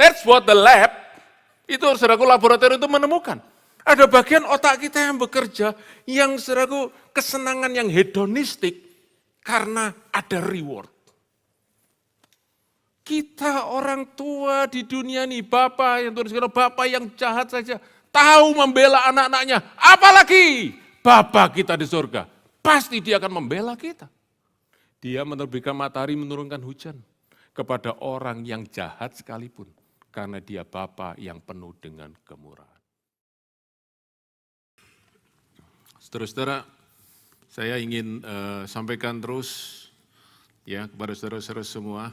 That's what the lab, itu saudaraku laboratorium itu menemukan. Ada bagian otak kita yang bekerja, yang saudaraku kesenangan yang hedonistik karena ada reward. Kita orang tua di dunia ini, bapak yang tulis bapak yang jahat saja, tahu membela anak-anaknya, apalagi Bapa kita di surga, pasti dia akan membela kita. Dia menerbitkan matahari, menurunkan hujan kepada orang yang jahat sekalipun, karena dia Bapa yang penuh dengan kemurahan. Saudara-saudara, saya ingin sampaikan terus ya kepada saudara-saudara semua,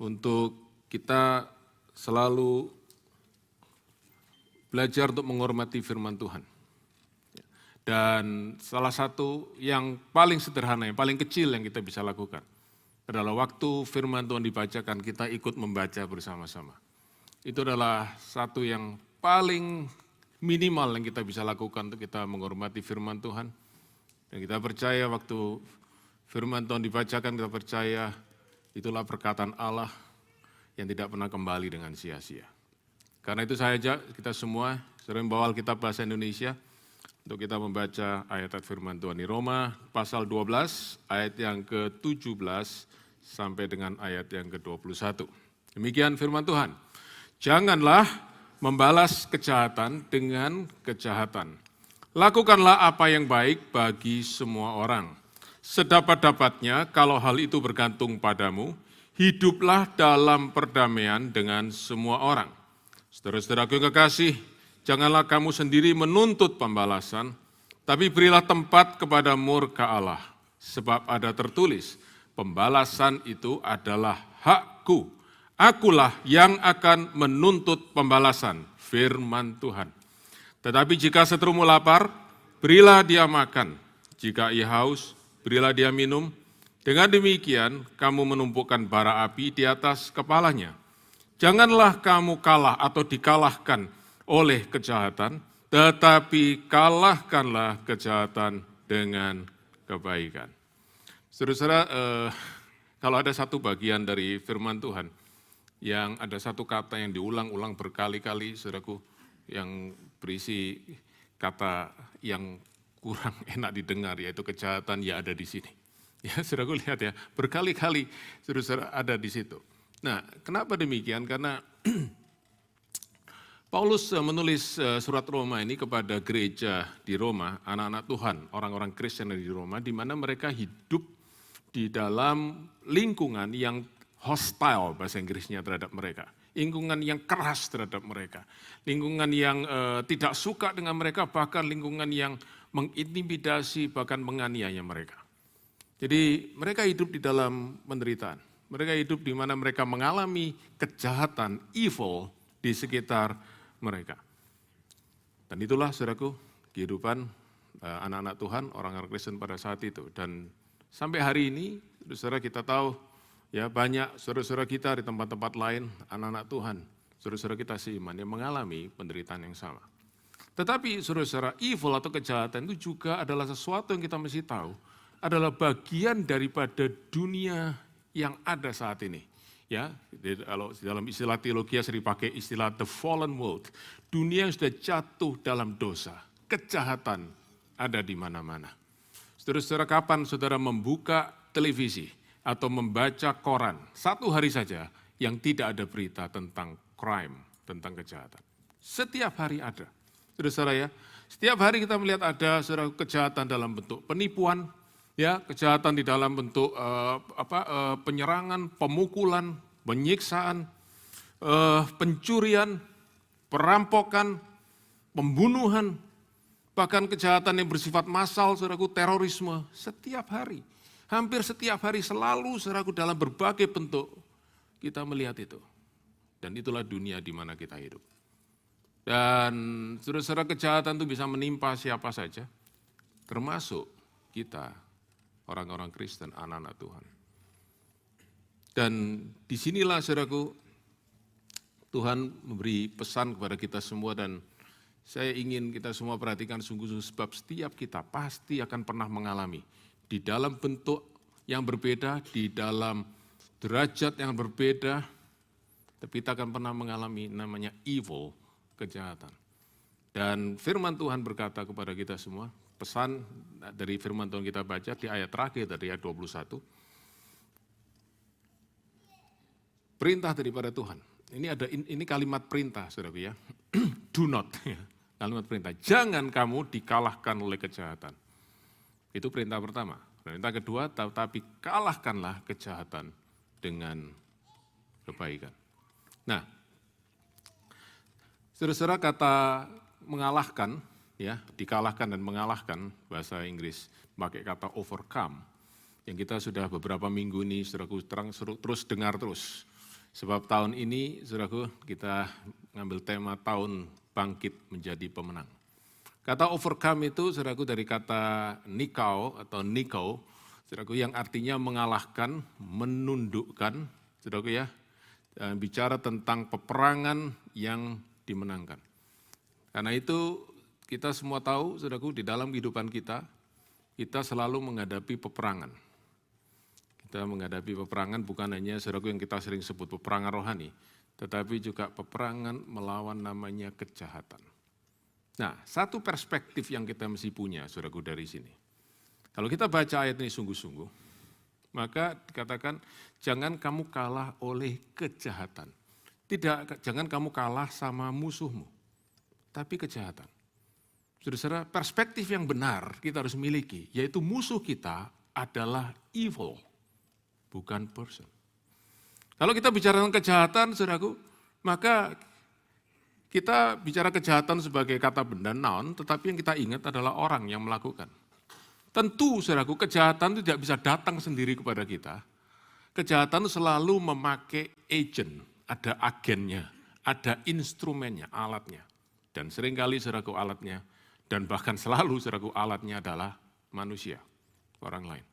untuk kita selalu belajar untuk menghormati firman Tuhan. Dan salah satu yang paling sederhana, yang paling kecil yang kita bisa lakukan adalah waktu firman Tuhan dibacakan, kita ikut membaca bersama-sama. Itu adalah satu yang paling minimal yang kita bisa lakukan untuk kita menghormati firman Tuhan. Dan kita percaya waktu firman Tuhan dibacakan, kita percaya itulah perkataan Allah yang tidak pernah kembali dengan sia-sia. Karena itu saya ajak kita semua, sering bawa Alkitab bahasa Indonesia, untuk kita membaca ayat-ayat firman Tuhan di Roma pasal 12 ayat yang ke-17 sampai dengan ayat yang ke-21. Demikian firman Tuhan. Janganlah membalas kejahatan dengan kejahatan. Lakukanlah apa yang baik bagi semua orang. Sedapat-dapatnya kalau hal itu bergantung padamu, hiduplah dalam perdamaian dengan semua orang. Saudara-saudaraku yang kekasih, janganlah kamu sendiri menuntut pembalasan, tapi berilah tempat kepada murka Allah. Sebab ada tertulis, pembalasan itu adalah hakku. Akulah yang akan menuntut pembalasan, firman Tuhan. Tetapi jika seterumu lapar, berilah dia makan. Jika ia haus, berilah dia minum. Dengan demikian, kamu menumpukan bara api di atas kepalanya. Janganlah kamu kalah atau dikalahkan oleh kejahatan, tetapi kalahkanlah kejahatan dengan kebaikan. Saudara-saudara, kalau ada satu bagian dari firman Tuhan, yang ada satu kata yang diulang-ulang berkali-kali, saudaraku, yang berisi kata yang kurang enak didengar, yaitu kejahatan, ya ada di sini. Ya, saudaraku lihat ya, berkali-kali saudara-saudara ada di situ. Nah, kenapa demikian? Karena Paulus menulis surat Roma ini kepada gereja di Roma, anak-anak Tuhan, orang-orang Kristen di Roma, di mana mereka hidup di dalam lingkungan yang hostile, bahasa Inggrisnya, terhadap mereka. Lingkungan yang keras terhadap mereka. Lingkungan yang tidak suka dengan mereka, bahkan lingkungan yang mengintimidasi, bahkan menganiaya mereka. Jadi mereka hidup di dalam penderitaan. Mereka hidup di mana mereka mengalami kejahatan, evil di sekitar mereka. Dan itulah, saudaraku, kehidupan anak-anak Tuhan, orang-orang Kristen pada saat itu. Dan sampai hari ini, saudara kita tahu, ya banyak saudara-saudara kita di tempat-tempat lain, anak-anak Tuhan, saudara-saudara kita seiman yang mengalami penderitaan yang sama. Tetapi saudara-saudara, evil atau kejahatan itu juga adalah sesuatu yang kita mesti tahu, adalah bagian daripada dunia yang ada saat ini. Ya, kalau dalam istilah teologi sering dipakai istilah the fallen world, dunia yang sudah jatuh dalam dosa, kejahatan ada di mana-mana. Saudara-saudara, kapan saudara membuka televisi atau membaca koran, satu hari saja yang tidak ada berita tentang crime, tentang kejahatan. Setiap hari ada. Saudara-saudara ya, setiap hari kita melihat ada saudara kejahatan dalam bentuk penipuan, ya, kejahatan di dalam bentuk penyerangan, pemukulan, penyiksaan, pencurian, perampokan, pembunuhan, bahkan kejahatan yang bersifat massal, saudaraku, terorisme, setiap hari. Hampir setiap hari selalu, saudaraku, dalam berbagai bentuk kita melihat itu. Dan itulah dunia di mana kita hidup. Dan saudara-saudara, kejahatan itu bisa menimpa siapa saja, termasuk kita, orang-orang Kristen, anak-anak Tuhan. Dan disinilah, saudaraku, Tuhan memberi pesan kepada kita semua, dan saya ingin kita semua perhatikan sungguh-sungguh, sebab setiap kita pasti akan pernah mengalami di dalam bentuk yang berbeda, di dalam derajat yang berbeda, tapi kita akan pernah mengalami namanya evil, kejahatan. Dan firman Tuhan berkata kepada kita semua, pesan dari firman Tuhan kita baca di ayat terakhir dari ayat 21, perintah daripada Tuhan. Ini kalimat perintah, saudaraku ya. Do not, kalimat perintah. Jangan kamu dikalahkan oleh kejahatan. Itu perintah pertama. Perintah kedua, tapi kalahkanlah kejahatan dengan kebaikan. Nah, saudara-saudara, kata mengalahkan, ya, dikalahkan dan mengalahkan, bahasa Inggris pakai kata overcome, yang kita sudah beberapa minggu ini, saudaraku, terus dengar terus. Sebab tahun ini, saudaraku, kita ngambil tema tahun bangkit menjadi pemenang. Kata overcome itu, saudaraku, dari kata nikau atau nikau, saudaraku, yang artinya mengalahkan, menundukkan, saudaraku ya, bicara tentang peperangan yang dimenangkan. Karena itu kita semua tahu, saudaraku, di dalam kehidupan kita selalu menghadapi peperangan. Kita menghadapi peperangan bukan hanya, saudaraku, yang kita sering sebut peperangan rohani, tetapi juga peperangan melawan namanya kejahatan. Nah, satu perspektif yang kita mesti punya, saudaraku, dari sini. Kalau kita baca ayat ini sungguh-sungguh, maka dikatakan, jangan kamu kalah oleh kejahatan. Tidak, jangan kamu kalah sama musuhmu, tapi kejahatan. Saudara-saudara, perspektif yang benar kita harus miliki, yaitu musuh kita adalah evil, bukan person. Kalau kita bicara tentang kejahatan, saudaraku, maka kita bicara kejahatan sebagai kata benda noun, tetapi yang kita ingat adalah orang yang melakukan. Tentu, saudaraku, kejahatan itu tidak bisa datang sendiri kepada kita. Kejahatan itu selalu memakai agent, ada agennya, ada instrumennya, alatnya. Dan seringkali, saudaraku, alatnya, dan bahkan selalu, saudaraku, alatnya adalah manusia, orang lain.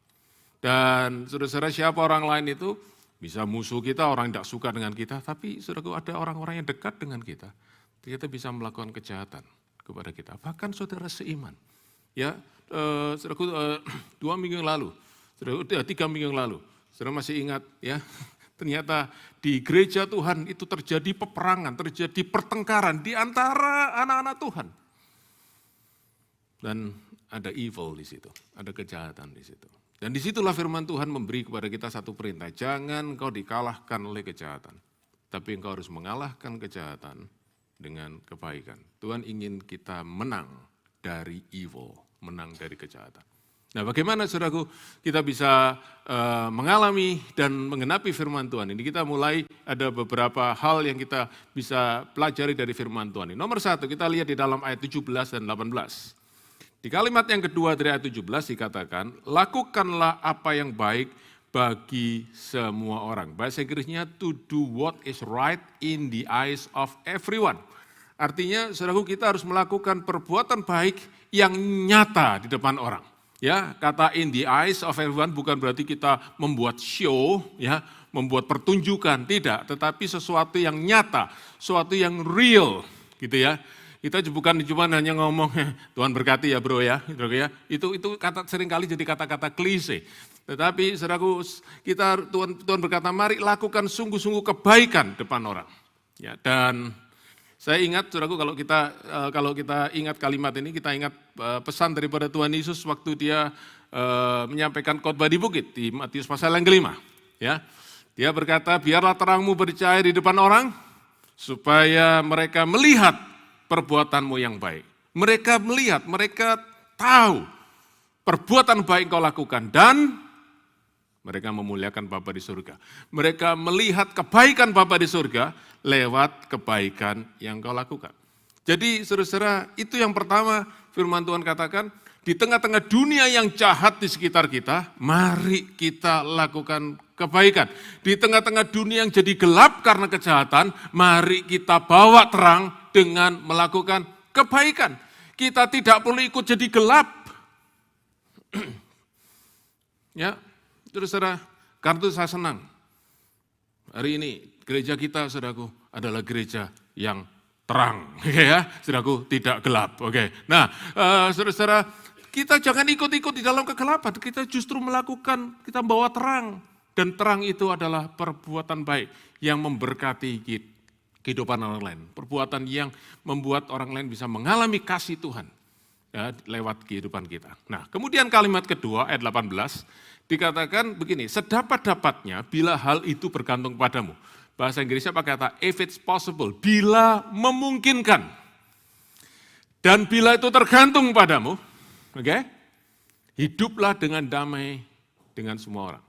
Dan saudara-saudara, siapa orang lain itu? Bisa musuh kita, orang yang tidak suka dengan kita, tapi saudaraku, ada orang-orang yang dekat dengan kita. Kita bisa melakukan kejahatan kepada kita. Bahkan saudara seiman. Ya, saudaraku, 2 minggu yang lalu, 3 minggu yang lalu, saudara masih ingat ya, ternyata di gereja Tuhan itu terjadi peperangan, terjadi pertengkaran di antara anak-anak Tuhan. Dan ada evil di situ, ada kejahatan di situ. Dan disitulah firman Tuhan memberi kepada kita satu perintah, jangan engkau dikalahkan oleh kejahatan, tapi engkau harus mengalahkan kejahatan dengan kebaikan. Tuhan ingin kita menang dari evil, menang dari kejahatan. Nah, bagaimana saudaraku kita bisa mengalami dan menggenapi firman Tuhan ini? Kita mulai ada beberapa hal yang kita bisa pelajari dari firman Tuhan ini. Nomor 1, kita lihat di dalam ayat 17 dan 18. Di kalimat yang kedua dari ayat 17 dikatakan, lakukanlah apa yang baik bagi semua orang. Bahasa Inggrisnya, to do what is right in the eyes of everyone. Artinya, saudaraku, kita harus melakukan perbuatan baik yang nyata di depan orang. Ya, kata in the eyes of everyone bukan berarti kita membuat show, ya, membuat pertunjukan, tidak. Tetapi sesuatu yang nyata, sesuatu yang real, gitu ya. Kita bukan cuma hanya ngomong, Tuhan berkati ya bro ya, itu kata seringkali jadi kata-kata klise. Tetapi saudaraku, Tuhan berkata, mari lakukan sungguh-sungguh kebaikan depan orang. Ya, dan saya ingat, saudaraku, kalau kita ingat kalimat ini, kita ingat pesan daripada Tuhan Yesus waktu dia menyampaikan khotbah di bukit di Matius pasal yang ke-5. Ya, dia berkata, biarlah terangmu bercahaya di depan orang, supaya mereka melihat perbuatanmu yang baik. Mereka melihat, mereka tahu perbuatan baik kau lakukan dan mereka memuliakan Bapa di surga. Mereka melihat kebaikan Bapa di surga lewat kebaikan yang kau lakukan. Jadi saudara-saudara, itu yang pertama firman Tuhan katakan, di tengah-tengah dunia yang jahat di sekitar kita, mari kita lakukan kebaikan. Di tengah-tengah dunia yang jadi gelap karena kejahatan, mari kita bawa terang dengan melakukan kebaikan. Kita tidak perlu ikut jadi gelap. Ya, saudara, karena itu saya senang. Hari ini gereja kita, saudaraku, adalah gereja yang terang, ya, saudaraku, tidak gelap. Oke. Nah, saudara-saudara, kita jangan ikut-ikut di dalam kegelapan. Kita justru melakukan, kita bawa terang dan terang itu adalah perbuatan baik yang memberkati kehidupan orang lain. Perbuatan yang membuat orang lain bisa mengalami kasih Tuhan ya, lewat kehidupan kita. Nah, kemudian kalimat kedua, ayat 18, dikatakan begini, sedapat-dapatnya bila hal itu bergantung padamu. Bahasa Inggrisnya pakai kata, if it's possible, bila memungkinkan. Dan bila itu tergantung padamu, oke? Hiduplah dengan damai dengan semua orang.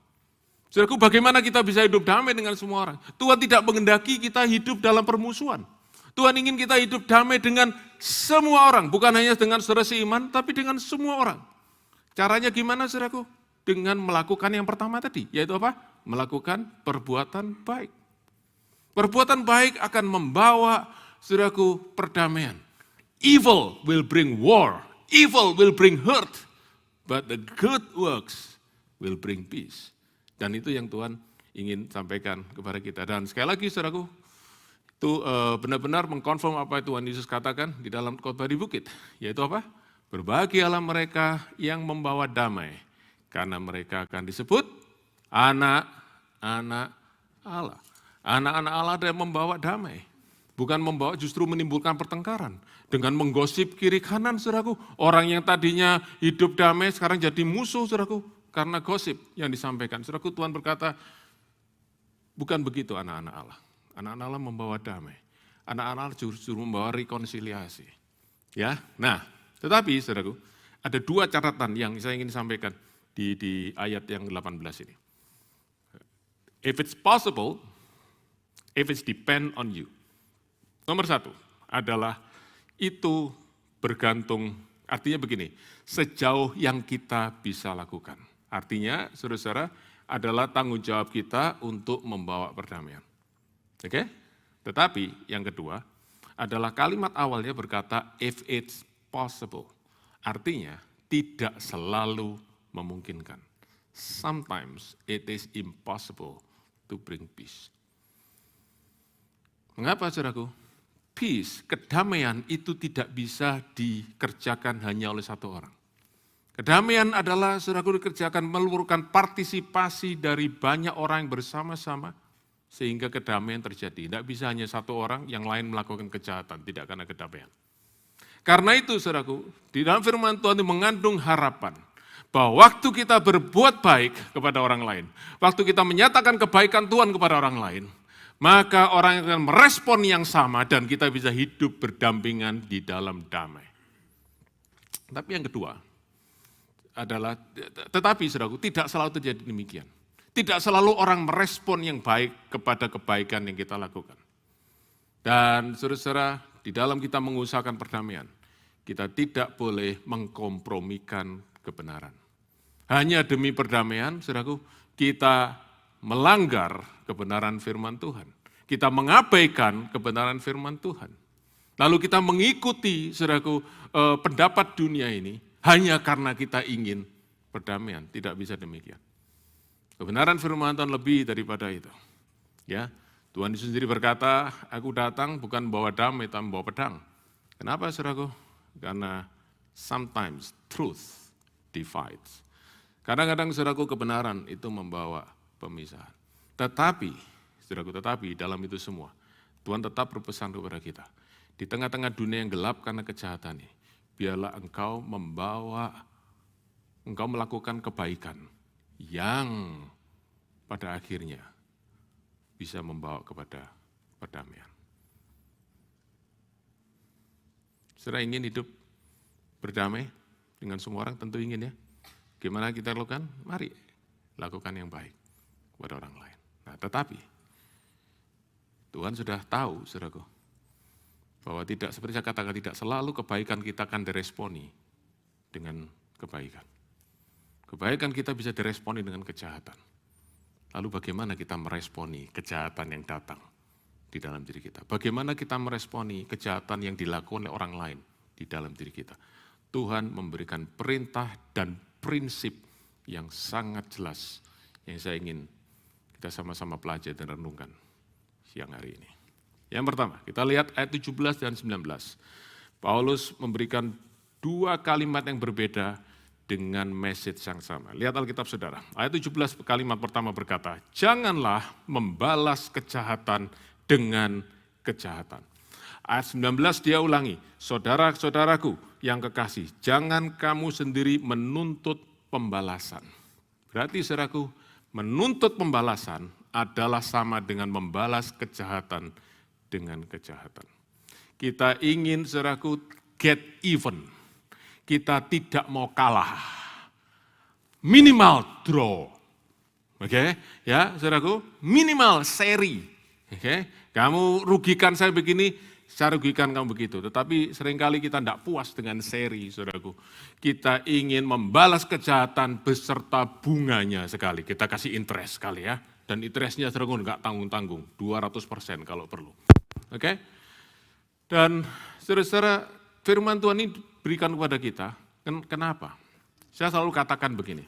Saudaraku, bagaimana kita bisa hidup damai dengan semua orang? Tuhan tidak menghendaki kita hidup dalam permusuhan. Tuhan ingin kita hidup damai dengan semua orang, bukan hanya dengan saudara seiman, tapi dengan semua orang. Caranya gimana, saudaraku? Dengan melakukan yang pertama tadi, yaitu apa? Melakukan perbuatan baik. Perbuatan baik akan membawa, saudaraku, perdamaian. Evil will bring war, evil will bring hurt, but the good works will bring peace. Dan itu yang Tuhan ingin sampaikan kepada kita. Dan sekali lagi, saudaraku, itu benar-benar mengkonfirm apa yang Tuhan Yesus katakan di dalam khotbah di bukit. Yaitu apa? Berbahagialah mereka yang membawa damai, karena mereka akan disebut anak-anak Allah. Anak-anak Allah yang membawa damai. Bukan membawa, justru menimbulkan pertengkaran. Dengan menggosip kiri kanan, saudaraku. Orang yang tadinya hidup damai, sekarang jadi musuh, saudaraku. Karena gosip yang disampaikan. Saudaraku, Tuhan berkata, bukan begitu anak-anak Allah. Anak-anak Allah membawa damai. Anak-anak Allah justru membawa rekonsiliasi. Ya, nah, tetapi saudaraku, ada dua catatan yang saya ingin sampaikan di ayat yang 18 ini. If it's possible, if it's depend on you. Nomor satu adalah itu bergantung, artinya begini, sejauh yang kita bisa lakukan. Artinya, saudara-saudara, adalah tanggung jawab kita untuk membawa perdamaian. Oke? Tetapi yang kedua adalah kalimat awalnya berkata, if it's possible. Artinya, tidak selalu memungkinkan. Sometimes it is impossible to bring peace. Mengapa, saudaraku? Peace, kedamaian itu tidak bisa dikerjakan hanya oleh satu orang. Kedamaian adalah, saudaraku, dikerjakan memerlukan partisipasi dari banyak orang yang bersama-sama sehingga kedamaian terjadi. Tidak bisa hanya satu orang, yang lain melakukan kejahatan, tidak akan ada kedamaian. Karena itu, saudaraku, di dalam firman Tuhan itu mengandung harapan bahwa waktu kita berbuat baik kepada orang lain, waktu kita menyatakan kebaikan Tuhan kepada orang lain, maka orang akan merespon yang sama dan kita bisa hidup berdampingan di dalam damai. Tapi yang kedua adalah, tetapi saudaraku, tidak selalu terjadi demikian. Tidak selalu orang merespon yang baik kepada kebaikan yang kita lakukan. Dan saudara-saudara, di dalam kita mengusahakan perdamaian, kita tidak boleh mengkompromikan kebenaran. Hanya demi perdamaian, saudaraku, kita melanggar kebenaran firman Tuhan. Kita mengabaikan kebenaran firman Tuhan. Lalu kita mengikuti, saudaraku, pendapat dunia ini hanya karena kita ingin perdamaian. Tidak bisa demikian. Kebenaran firman Tuhan lebih daripada itu. Ya, Tuhan Yesus sendiri berkata, aku datang bukan bawa damai, tapi bawa pedang. Kenapa, saudaraku? Karena sometimes truth divides. Kadang-kadang, saudaraku, kebenaran itu membawa pemisahan. Tetapi, saudaraku, dalam itu semua, Tuhan tetap berpesan kepada kita. Di tengah-tengah dunia yang gelap karena kejahatan ini, biarlah engkau melakukan kebaikan yang pada akhirnya bisa membawa kepada perdamaian. Saudara ingin hidup berdamai dengan semua orang? Tentu ingin, ya. Gimana kita lakukan? Mari lakukan yang baik kepada orang lain. Nah, tetapi Tuhan sudah tahu, saudaraku, bahwa tidak, seperti saya katakan, tidak selalu kebaikan kita akan diresponi dengan kebaikan. Kebaikan kita bisa diresponi dengan kejahatan. Lalu bagaimana kita meresponi kejahatan yang datang di dalam diri kita? Bagaimana kita meresponi kejahatan yang dilakukan oleh orang lain di dalam diri kita? Tuhan memberikan perintah dan prinsip yang sangat jelas yang saya ingin kita sama-sama pelajari dan renungkan siang hari ini. Yang pertama, kita lihat ayat 17 dan 19. Paulus memberikan dua kalimat yang berbeda dengan message yang sama. Lihat Alkitab saudara, ayat 17 kalimat pertama berkata, janganlah membalas kejahatan dengan kejahatan. Ayat 19 dia ulangi, saudara-saudaraku yang kekasih, jangan kamu sendiri menuntut pembalasan. Berarti saudaraku, menuntut pembalasan adalah sama dengan membalas kejahatan dengan kejahatan. Kita ingin saudaraku get even. Kita tidak mau kalah. Minimal draw. Oke, ya saudaraku, minimal seri. Oke, kamu rugikan saya begini, saya rugikan kamu begitu. Tetapi seringkali kita tidak puas dengan seri, saudaraku. Kita ingin membalas kejahatan beserta bunganya sekali. Kita kasih interest sekali ya. Dan interestnya saudaraku enggak tanggung-tanggung, 200% kalau perlu. Oke? Dan saudara-saudara, firman Tuhan ini berikan kepada kita. Kenapa? Saya selalu katakan begini.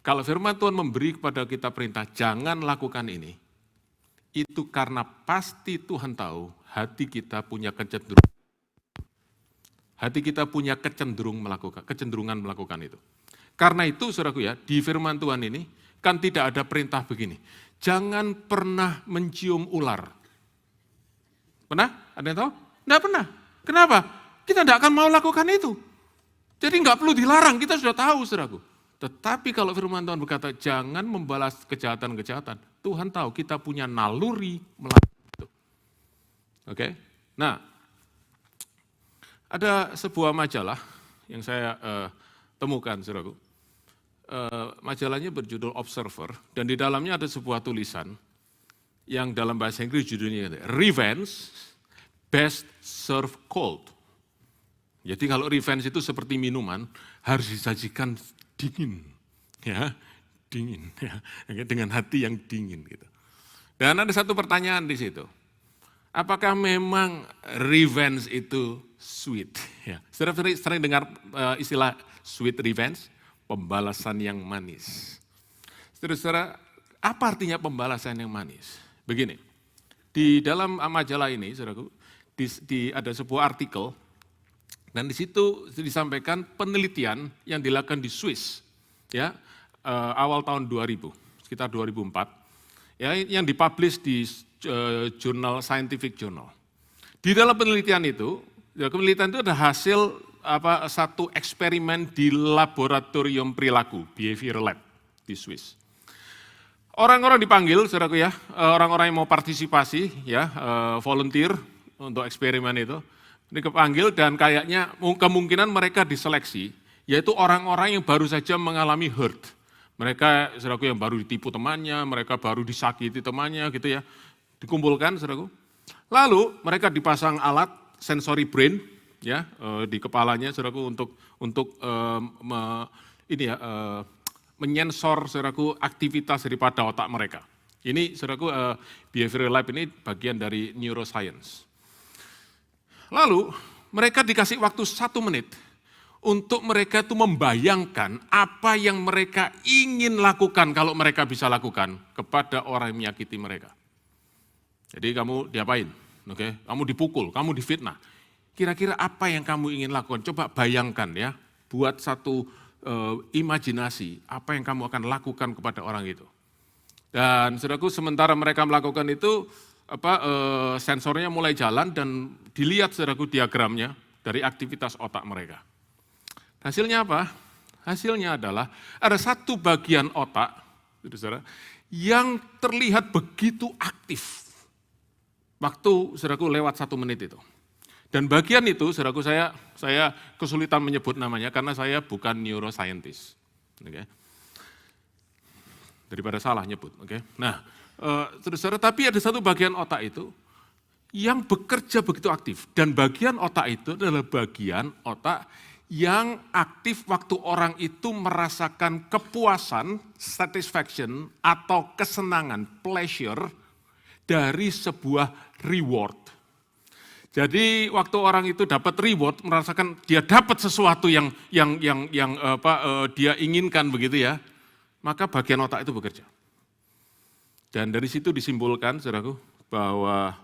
Kalau firman Tuhan memberi kepada kita perintah, jangan lakukan ini. Itu karena pasti Tuhan tahu hati kita punya kecenderungan. Hati kita punya kecenderungan melakukan itu. Karena itu, saudaraku ya, di firman Tuhan ini kan tidak ada perintah begini. Jangan pernah mencium ular. Pernah? Ada yang tahu? Tidak pernah. Kenapa? Kita tidak akan mau lakukan itu. Jadi nggak perlu dilarang, kita sudah tahu, saudaraku. Tetapi kalau firman Tuhan berkata, jangan membalas kejahatan-kejahatan. Tuhan tahu kita punya naluri melakukan itu. Oke? Nah, ada sebuah majalah yang saya temukan, saudaraku. Majalahnya berjudul Observer, dan di dalamnya ada sebuah tulisan yang dalam bahasa Inggris judulnya Revenge Best Served Cold. Jadi kalau revenge itu seperti minuman, harus disajikan dingin, ya, dingin, ya, dengan hati yang dingin gitu. Dan ada satu pertanyaan di situ, apakah memang revenge itu sweet? Ya, sering dengar istilah sweet revenge, pembalasan yang manis. Saudara-saudara, apa artinya pembalasan yang manis? Begini, di dalam majalah ini, saudaraku, ada sebuah artikel. Dan di situ disampaikan penelitian yang dilakukan di Swiss, ya, awal tahun 2000, sekitar 2004, ya, yang dipublish di jurnal Scientific Journal. Di dalam penelitian itu ada hasil satu eksperimen di laboratorium perilaku, behavior lab di Swiss. Orang-orang dipanggil, saudaraku ya, orang-orang yang mau partisipasi, ya, volunteer untuk eksperimen itu. Dipanggil dan kayaknya kemungkinan mereka diseleksi, yaitu orang-orang yang baru saja mengalami hurt. Mereka, saudaraku, yang baru ditipu temannya, mereka baru disakiti temannya gitu ya, dikumpulkan, saudaraku. Lalu mereka dipasang alat sensory brain, ya, di kepalanya, saudaraku, untuk menyensor, saudaraku, aktivitas daripada otak mereka. Ini, saudaraku, behavioral lab ini bagian dari neuroscience. Lalu mereka dikasih waktu 1 menit untuk mereka itu membayangkan apa yang mereka ingin lakukan kalau mereka bisa lakukan kepada orang yang menyakiti mereka. Jadi kamu diapain? Oke, kamu dipukul, kamu difitnah. Kira-kira apa yang kamu ingin lakukan? Coba bayangkan ya, buat satu imajinasi apa yang kamu akan lakukan kepada orang itu. Dan saudaraku, sementara mereka melakukan itu, sensornya mulai jalan dan dilihat, saudaraku, diagramnya dari aktivitas otak mereka. Hasilnya apa? Hasilnya adalah ada satu bagian otak, saudara, yang terlihat begitu aktif waktu, saudaraku, lewat 1 menit itu. Dan bagian itu, saudaraku, saya kesulitan menyebut namanya karena saya bukan neuroscientist. Okay. Daripada salah nyebut. Okay. Nah, saudara, tapi ada satu bagian otak itu yang bekerja begitu aktif. Dan bagian otak itu adalah bagian otak yang aktif waktu orang itu merasakan kepuasan, satisfaction, atau kesenangan, pleasure, dari sebuah reward. Jadi waktu orang itu dapat reward, merasakan dia dapat sesuatu yang dia inginkan begitu ya, maka bagian otak itu bekerja. Dan dari situ disimpulkan, saudaraku, bahwa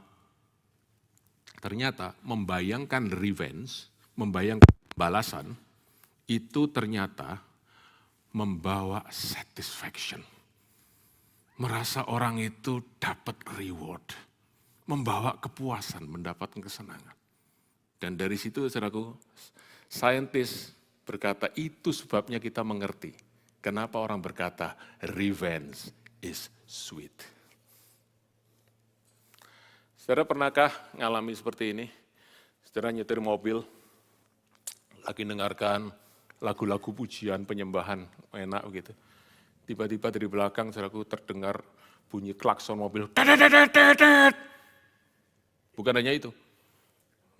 ternyata membayangkan revenge, membayangkan balasan, itu ternyata membawa satisfaction. Merasa orang itu dapat reward, membawa kepuasan, mendapatkan kesenangan. Dan dari situ, saudaraku, saintis berkata itu sebabnya kita mengerti kenapa orang berkata revenge is sweet. Saudara pernahkah ngalami seperti ini? Saudara nyetir mobil, lagi dengarkan lagu-lagu pujian, penyembahan, enak begitu. Tiba-tiba dari belakang saudaraku terdengar bunyi klakson mobil. Bukan hanya itu.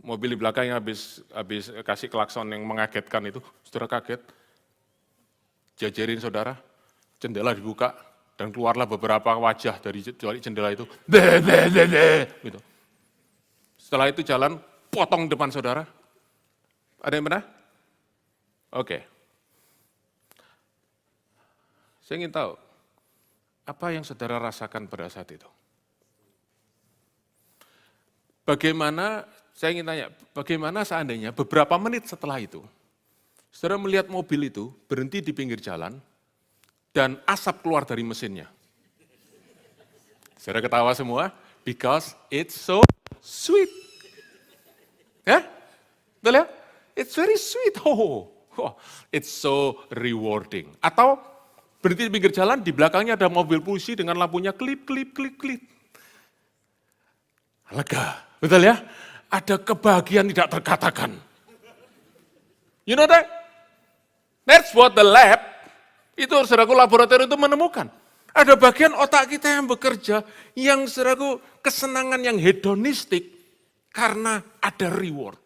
Mobil di belakang yang habis kasih klakson yang mengagetkan itu, saudara kaget. Jajarin saudara, jendela dibuka, dan keluarlah beberapa wajah dari jendela itu. Gitu. Setelah itu jalan, potong depan saudara. Ada yang pernah? Oke. Saya ingin tahu, apa yang saudara rasakan pada saat itu? Bagaimana, saya ingin tanya, bagaimana seandainya beberapa menit setelah itu, saudara melihat mobil itu berhenti di pinggir jalan, dan asap keluar dari mesinnya. Saudara ketawa semua, because it's so sweet. Ya? Betul ya? It's very sweet. Oh, it's so rewarding. Atau berhenti di pinggir jalan, di belakangnya ada mobil polisi dengan lampunya klip. Lega, betul ya? Ada kebahagiaan tidak terkatakan. You know that? That's what the lab, itu saudaraku laboratorium itu menemukan. Ada bagian otak kita yang bekerja, yang saudaraku kesenangan yang hedonistik karena ada reward.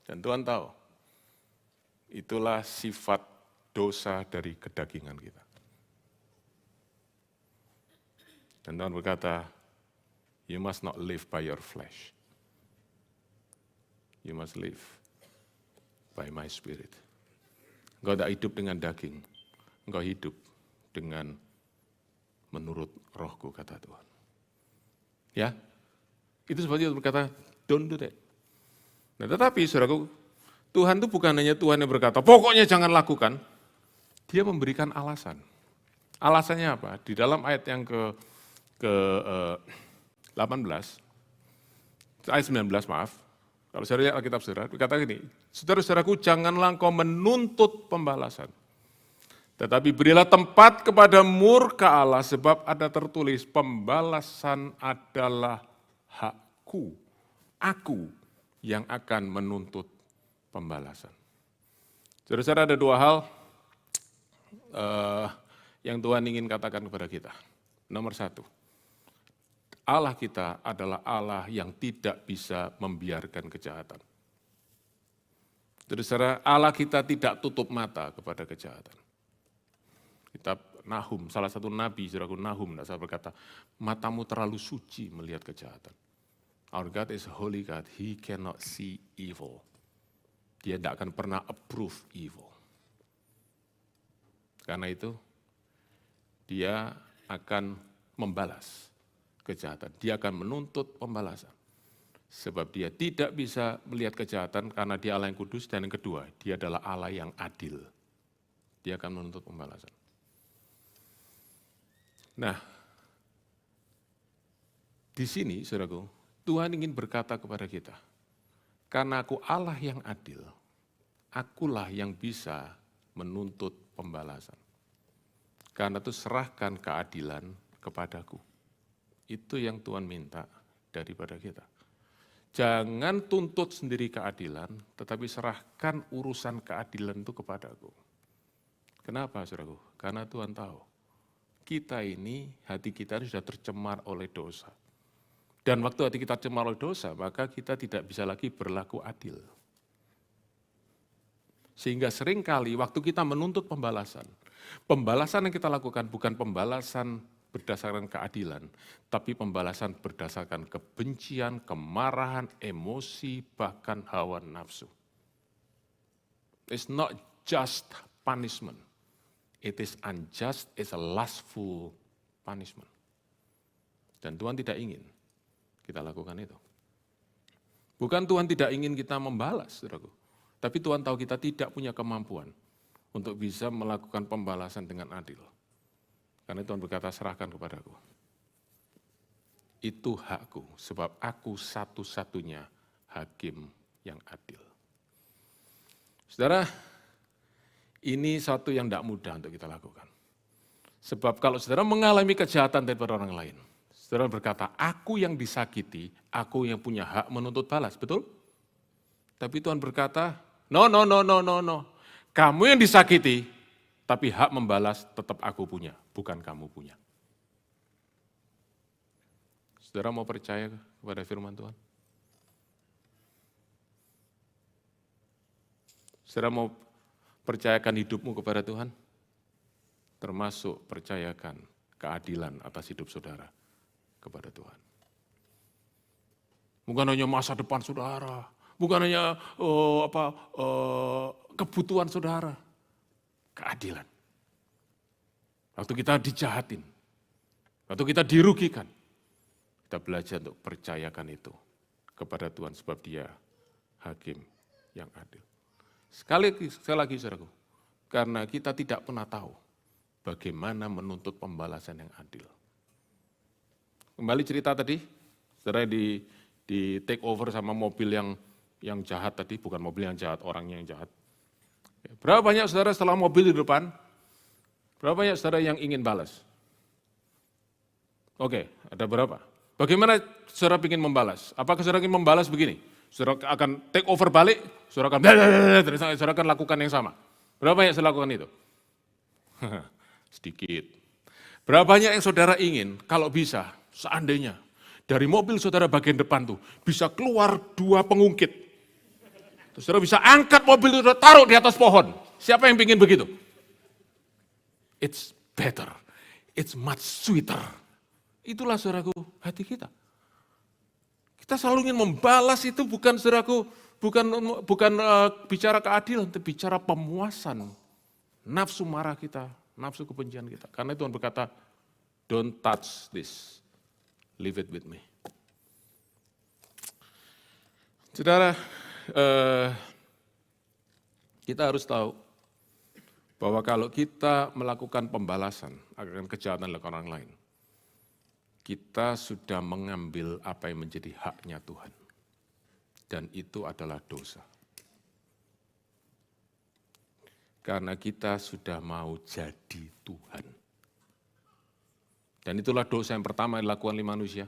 Dan Tuhan tahu, itulah sifat dosa dari kedagingan kita. Dan Tuhan berkata, you must not live by your flesh. You must live by my spirit. Engkau tidak hidup dengan daging, engkau hidup dengan menurut rohku, kata Tuhan. Ya, itu sebabnya Tuhan berkata, don't do that. Nah tetapi saudaraku, Tuhan itu bukan hanya Tuhan yang berkata, pokoknya jangan lakukan. Dia memberikan alasan. Alasannya apa? Di dalam ayat yang ke-18, ayat 19 maaf, kalau saya lihat Alkitab saudara, berkata gini, saudara-saudaraku janganlah engkau menuntut pembalasan. Tetapi berilah tempat kepada murka Allah, sebab ada tertulis, pembalasan adalah hakku. Aku yang akan menuntut pembalasan. Saudara-saudara, ada dua hal yang Tuhan ingin katakan kepada kita. Nomor satu, Allah kita adalah Allah yang tidak bisa membiarkan kejahatan. Saudara, Allah kita tidak tutup mata kepada kejahatan. Kitab Nahum, salah satu nabi, saudaraku Nahum, saya berkata, matamu terlalu suci melihat kejahatan. Our God is a holy God, He cannot see evil. Dia tidak akan pernah approve evil. Karena itu, dia akan membalas kejahatan. Dia akan menuntut pembalasan. Sebab dia tidak bisa melihat kejahatan karena dia Allah yang kudus, dan yang kedua, dia adalah Allah yang adil. Dia akan menuntut pembalasan. Nah, di sini, saudaraku, Tuhan ingin berkata kepada kita, karena aku Allah yang adil, akulah yang bisa menuntut pembalasan. Karena itu serahkan keadilan kepadaku. Itu yang Tuhan minta daripada kita. Jangan tuntut sendiri keadilan, tetapi serahkan urusan keadilan itu kepadaku. Kenapa, saudaraku? Karena Tuhan tahu, kita ini, hati kita sudah tercemar oleh dosa. Dan waktu hati kita tercemar oleh dosa, maka kita tidak bisa lagi berlaku adil. Sehingga seringkali waktu kita menuntut pembalasan yang kita lakukan bukan pembalasan berdasarkan keadilan, tapi pembalasan berdasarkan kebencian, kemarahan, emosi, bahkan hawa nafsu. It's not just punishment. It is unjust, it's a lustful punishment. Dan Tuhan tidak ingin kita lakukan itu. Bukan Tuhan tidak ingin kita membalas, saudaraku. Tapi Tuhan tahu kita tidak punya kemampuan untuk bisa melakukan pembalasan dengan adil. Karena Tuhan berkata, serahkan kepadaku. Itu hakku, sebab aku satu-satunya hakim yang adil. Saudara, ini satu yang tidak mudah untuk kita lakukan. Sebab kalau saudara mengalami kejahatan daripada orang lain, saudara berkata, aku yang disakiti, aku yang punya hak menuntut balas, betul? Tapi Tuhan berkata, no. Kamu yang disakiti, tapi hak membalas tetap aku punya, bukan kamu punya. Saudara mau percaya kepada firman Tuhan? Saudara mau percayakan hidupmu kepada Tuhan? Termasuk percayakan keadilan atas hidup saudara kepada Tuhan. Bukan hanya masa depan saudara, bukan hanya kebutuhan saudara, keadilan. Waktu kita dijahatin, waktu kita dirugikan, kita belajar untuk percayakan itu kepada Tuhan sebab Dia hakim yang adil. Sekali lagi saudaraku, karena kita tidak pernah tahu bagaimana menuntut pembalasan yang adil. Kembali cerita tadi, saudara di take over sama mobil yang jahat tadi, bukan mobil yang jahat, orangnya yang jahat. Berapa banyak saudara setelah mobil di depan, berapa banyak saudara yang ingin balas? Oke, ada berapa? Bagaimana saudara ingin membalas? Apakah saudara ingin membalas begini? Saudara akan take over balik, saudara akan lakukan yang sama. Berapa banyak saudara lakukan itu? Sedikit. Berapa banyak yang saudara ingin, kalau bisa, seandainya, dari mobil saudara bagian depan tuh, bisa keluar 2 pengungkit. Terus saudara bisa angkat mobil itu, taruh di atas pohon. Siapa yang ingin begitu? It's better, it's much sweeter. Itulah saudaraku, hati kita. Kita selalu ingin membalas itu bukan saudaraku, bukan bicara keadilan, tapi bicara pemuasan nafsu marah kita, nafsu kebencian kita. Karena Tuhan berkata, don't touch this, leave it with me. Saudara, kita harus tahu bahwa kalau kita melakukan pembalasan akan kejahatan oleh orang lain, kita sudah mengambil apa yang menjadi haknya Tuhan. Dan itu adalah dosa. Karena kita sudah mau jadi Tuhan. Dan itulah dosa yang pertama yang dilakukan oleh manusia.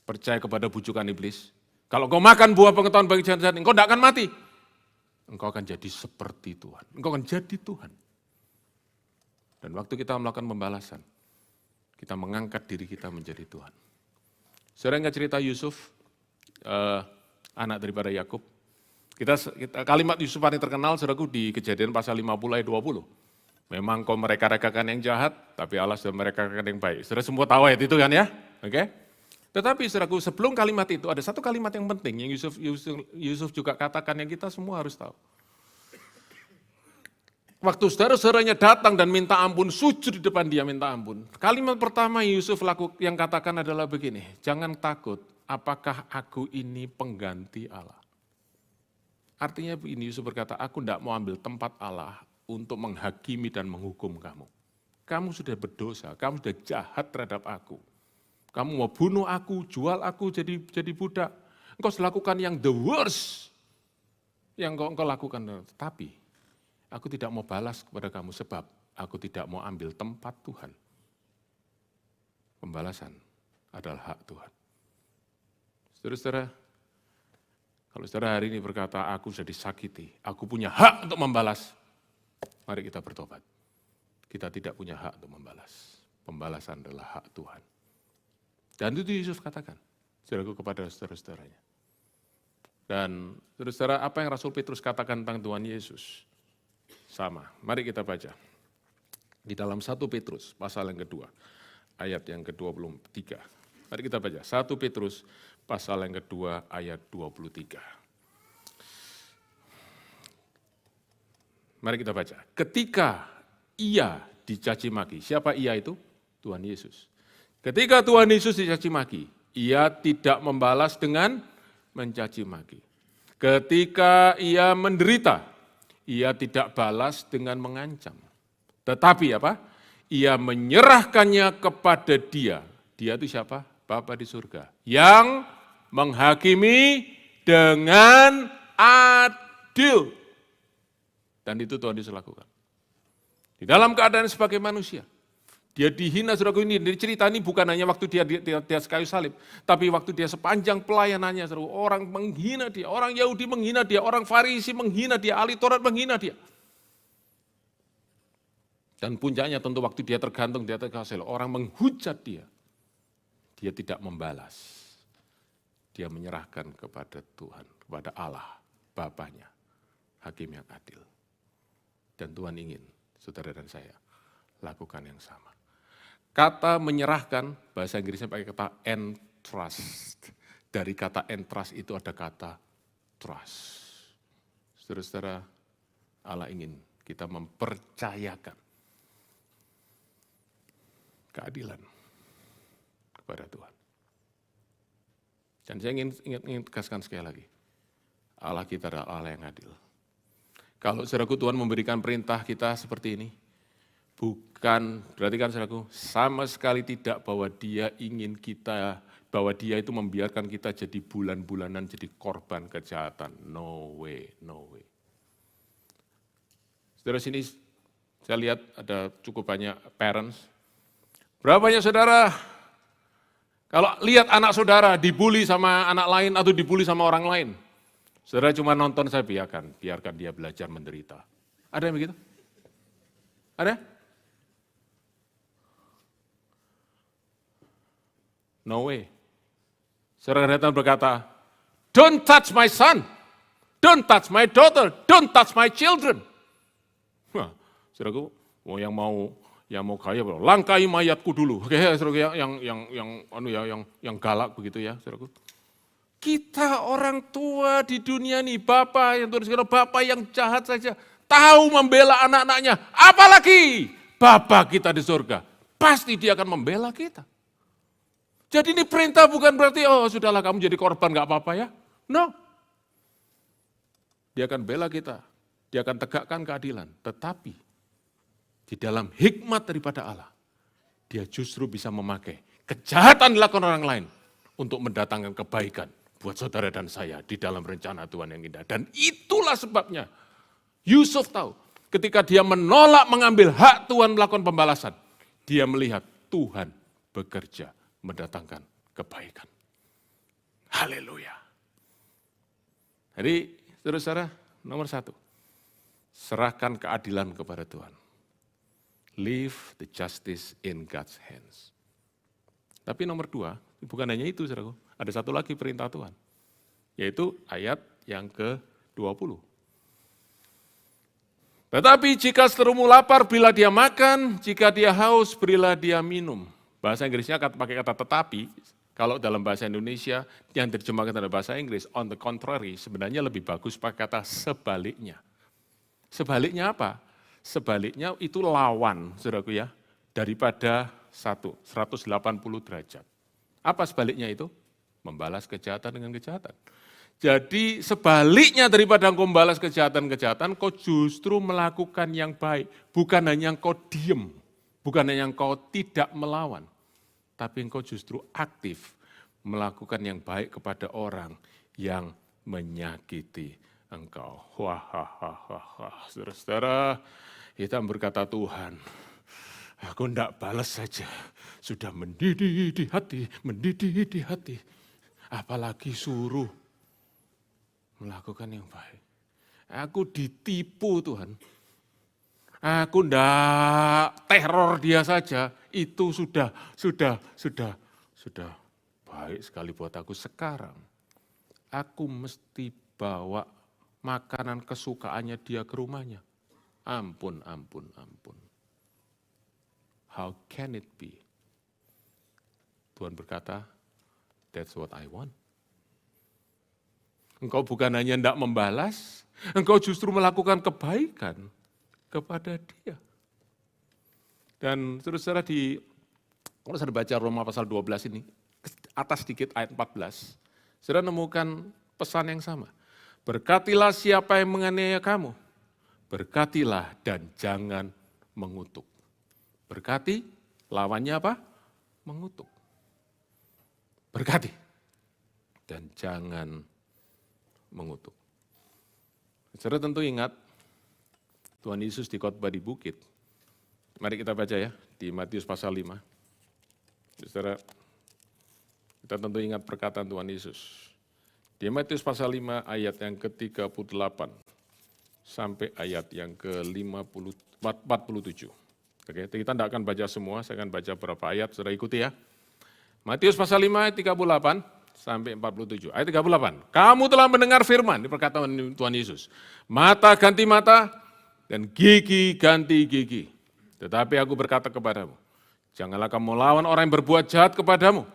Percaya kepada bujukan iblis. Kalau kau makan buah pengetahuan bagi jahat, engkau tidak akan mati. Engkau akan jadi seperti Tuhan. Engkau akan jadi Tuhan. Dan waktu kita melakukan pembalasan, kita mengangkat diri kita menjadi Tuhan. Saudara ingat cerita Yusuf, anak daripada Yakub. Kalimat Yusuf paling terkenal, saudaraku, di Kejadian pasal 50 ayat 20. Memang kau mereka-rekakan yang jahat, tapi Allah sudah mereka-rekakan yang baik. Saudara semua tahu ayat itu kan ya? Oke? Tetapi saudaraku, sebelum kalimat itu ada satu kalimat yang penting yang Yusuf juga katakan yang kita semua harus tahu. Waktu saudara-saudaranya datang dan minta ampun, sujud di depan dia minta ampun. Kalimat pertama Yusuf yang katakan adalah begini, jangan takut, apakah aku ini pengganti Allah? Artinya ini Yusuf berkata, aku tidak mau ambil tempat Allah untuk menghakimi dan menghukum kamu. Kamu sudah berdosa, kamu sudah jahat terhadap aku. Kamu mau bunuh aku, jual aku jadi budak. Engkau lakukan yang the worst yang engkau lakukan. Tapi aku tidak mau balas kepada kamu sebab aku tidak mau ambil tempat Tuhan. Pembalasan adalah hak Tuhan. Saudara-saudara, kalau saudara hari ini berkata, aku sudah disakiti, aku punya hak untuk membalas, mari kita bertobat. Kita tidak punya hak untuk membalas. Pembalasan adalah hak Tuhan. Dan itu Yusuf katakan, saudaraku kepada saudara-saudaranya. Dan saudara-saudara, apa yang Rasul Petrus katakan tentang Tuhan Yesus? Sama, mari kita baca. Di dalam 1 Petrus, pasal yang kedua, ayat yang ke-23. Mari kita baca, 1 Petrus, pasal yang kedua, ayat 23. Mari kita baca. Ketika ia dicaci maki, siapa ia itu? Tuhan Yesus. Ketika Tuhan Yesus dicaci maki, ia tidak membalas dengan mencaci maki. Ketika ia menderita, ia tidak balas dengan mengancam. Tetapi apa? Ia menyerahkannya kepada Dia. Dia itu siapa? Bapa di surga. Yang menghakimi dengan adil. Dan itu Tuhan Yesus lakukan. Di dalam keadaan sebagai manusia. Dia dihina, saudaraku, ini. Jadi cerita ini bukan hanya waktu dia di atas kayu salib. Tapi waktu dia sepanjang pelayanannya, saudaraku, orang menghina dia. Orang Yahudi menghina dia. Orang Farisi menghina dia. Ahli Taurat menghina dia. Dan puncaknya tentu waktu dia tergantung di atas kayu salib. Orang menghujat dia. Dia tidak membalas. Dia menyerahkan kepada Tuhan, kepada Allah, Bapanya, Hakim yang adil. Dan Tuhan ingin, saudara dan saya, lakukan yang sama. Kata menyerahkan, bahasa Inggrisnya pakai kata entrust. Dari kata entrust itu ada kata trust. Saudara-saudara, Allah ingin kita mempercayakan keadilan kepada Tuhan. Dan saya ingin tegaskan sekali lagi, Allah kita adalah Allah yang adil. Kalau saudaraku Tuhan memberikan perintah kita seperti ini, bukan, berarti kan saudaraku, sama sekali tidak bahwa Dia ingin kita, bahwa Dia itu membiarkan kita jadi bulan-bulanan, jadi korban kejahatan. No way, no way. Saudara sini, saya lihat ada cukup banyak parents. Berapa banyak saudara, kalau lihat anak saudara dibully sama anak lain atau dibully sama orang lain, saudara cuma nonton, saya biarkan dia belajar menderita. Ada yang begitu? Ada? No way. Saudara datang berkata, don't touch my son, don't touch my daughter, don't touch my children. Wah, saudaraku, yang mau kaya, langkai mayatku dulu. Oke, saudaraku, yang galak begitu ya, saudaraku. Kita orang tua di dunia nih, bapak yang Tuhan sekalian, bapak yang jahat saja, tahu membela anak-anaknya, apalagi Bapak kita di surga, pasti Dia akan membela kita. Jadi ini perintah bukan berarti, oh sudahlah kamu jadi korban gak apa-apa ya. No. Dia akan bela kita, Dia akan tegakkan keadilan. Tetapi di dalam hikmat daripada Allah, Dia justru bisa memakai kejahatan dilakukan orang lain untuk mendatangkan kebaikan buat saudara dan saya di dalam rencana Tuhan yang indah. Dan itulah sebabnya Yusuf tahu, ketika dia menolak mengambil hak Tuhan melakukan pembalasan, dia melihat Tuhan bekerja mendatangkan kebaikan. Haleluya. Jadi, saudara-saudara, nomor 1, serahkan keadilan kepada Tuhan. Leave the justice in God's hands. Tapi nomor 2, bukan hanya itu, saudaraku. Ada satu lagi perintah Tuhan, yaitu ayat yang ke-20. Tetapi jika seterumu lapar, berilah dia makan, jika dia haus, berilah dia minum. Bahasa Inggrisnya pakai kata tetapi, kalau dalam bahasa Indonesia yang terjemahkan dalam bahasa Inggris, on the contrary, sebenarnya lebih bagus pakai kata sebaliknya. Sebaliknya apa? Sebaliknya itu lawan, saudaraku ya, daripada 180 derajat. Apa sebaliknya itu? Membalas kejahatan dengan kejahatan. Jadi sebaliknya daripada engkau membalas kejahatan-kejahatan, kau justru melakukan yang baik. Bukan hanya engkau diem, bukan hanya engkau tidak melawan, tapi engkau justru aktif melakukan yang baik kepada orang yang menyakiti engkau. Wah, saudara-saudara, kita berkata Tuhan, aku tidak balas saja, sudah mendidih di hati. Apalagi suruh melakukan yang baik. Aku ditipu Tuhan. Aku tidak teror dia saja, itu sudah baik sekali buat aku. Sekarang aku mesti bawa makanan kesukaannya dia ke rumahnya. Ampun. How can it be? Tuhan berkata, that's what I want. Engkau bukan hanya tidak membalas, engkau justru melakukan kebaikan kepada dia. Dan saudara-saudara kalau saya baca Roma pasal 12 ini, atas sedikit ayat 14, saudara menemukan pesan yang sama. Berkatilah siapa yang menganiaya kamu. Berkatilah dan jangan mengutuk. Berkati, lawannya apa? Mengutuk. Berkati dan jangan mengutuk. Saudara tentu ingat, Tuhan Yesus dikhotbah di bukit. Mari kita baca ya, di Matius pasal 5. Saudara, kita tentu ingat perkataan Tuhan Yesus. Di Matius pasal 5 ayat yang ke-38 sampai ayat yang ke-47. Oke, kita tidak akan baca semua, saya akan baca beberapa ayat, saudara ikuti ya. Matius pasal 5 ayat 38 sampai 47. Ayat 38. Kamu telah mendengar firman, di perkataan Tuhan Yesus. Mata ganti mata dan gigi ganti gigi. Tetapi aku berkata kepadamu, janganlah kamu melawan orang yang berbuat jahat kepadamu.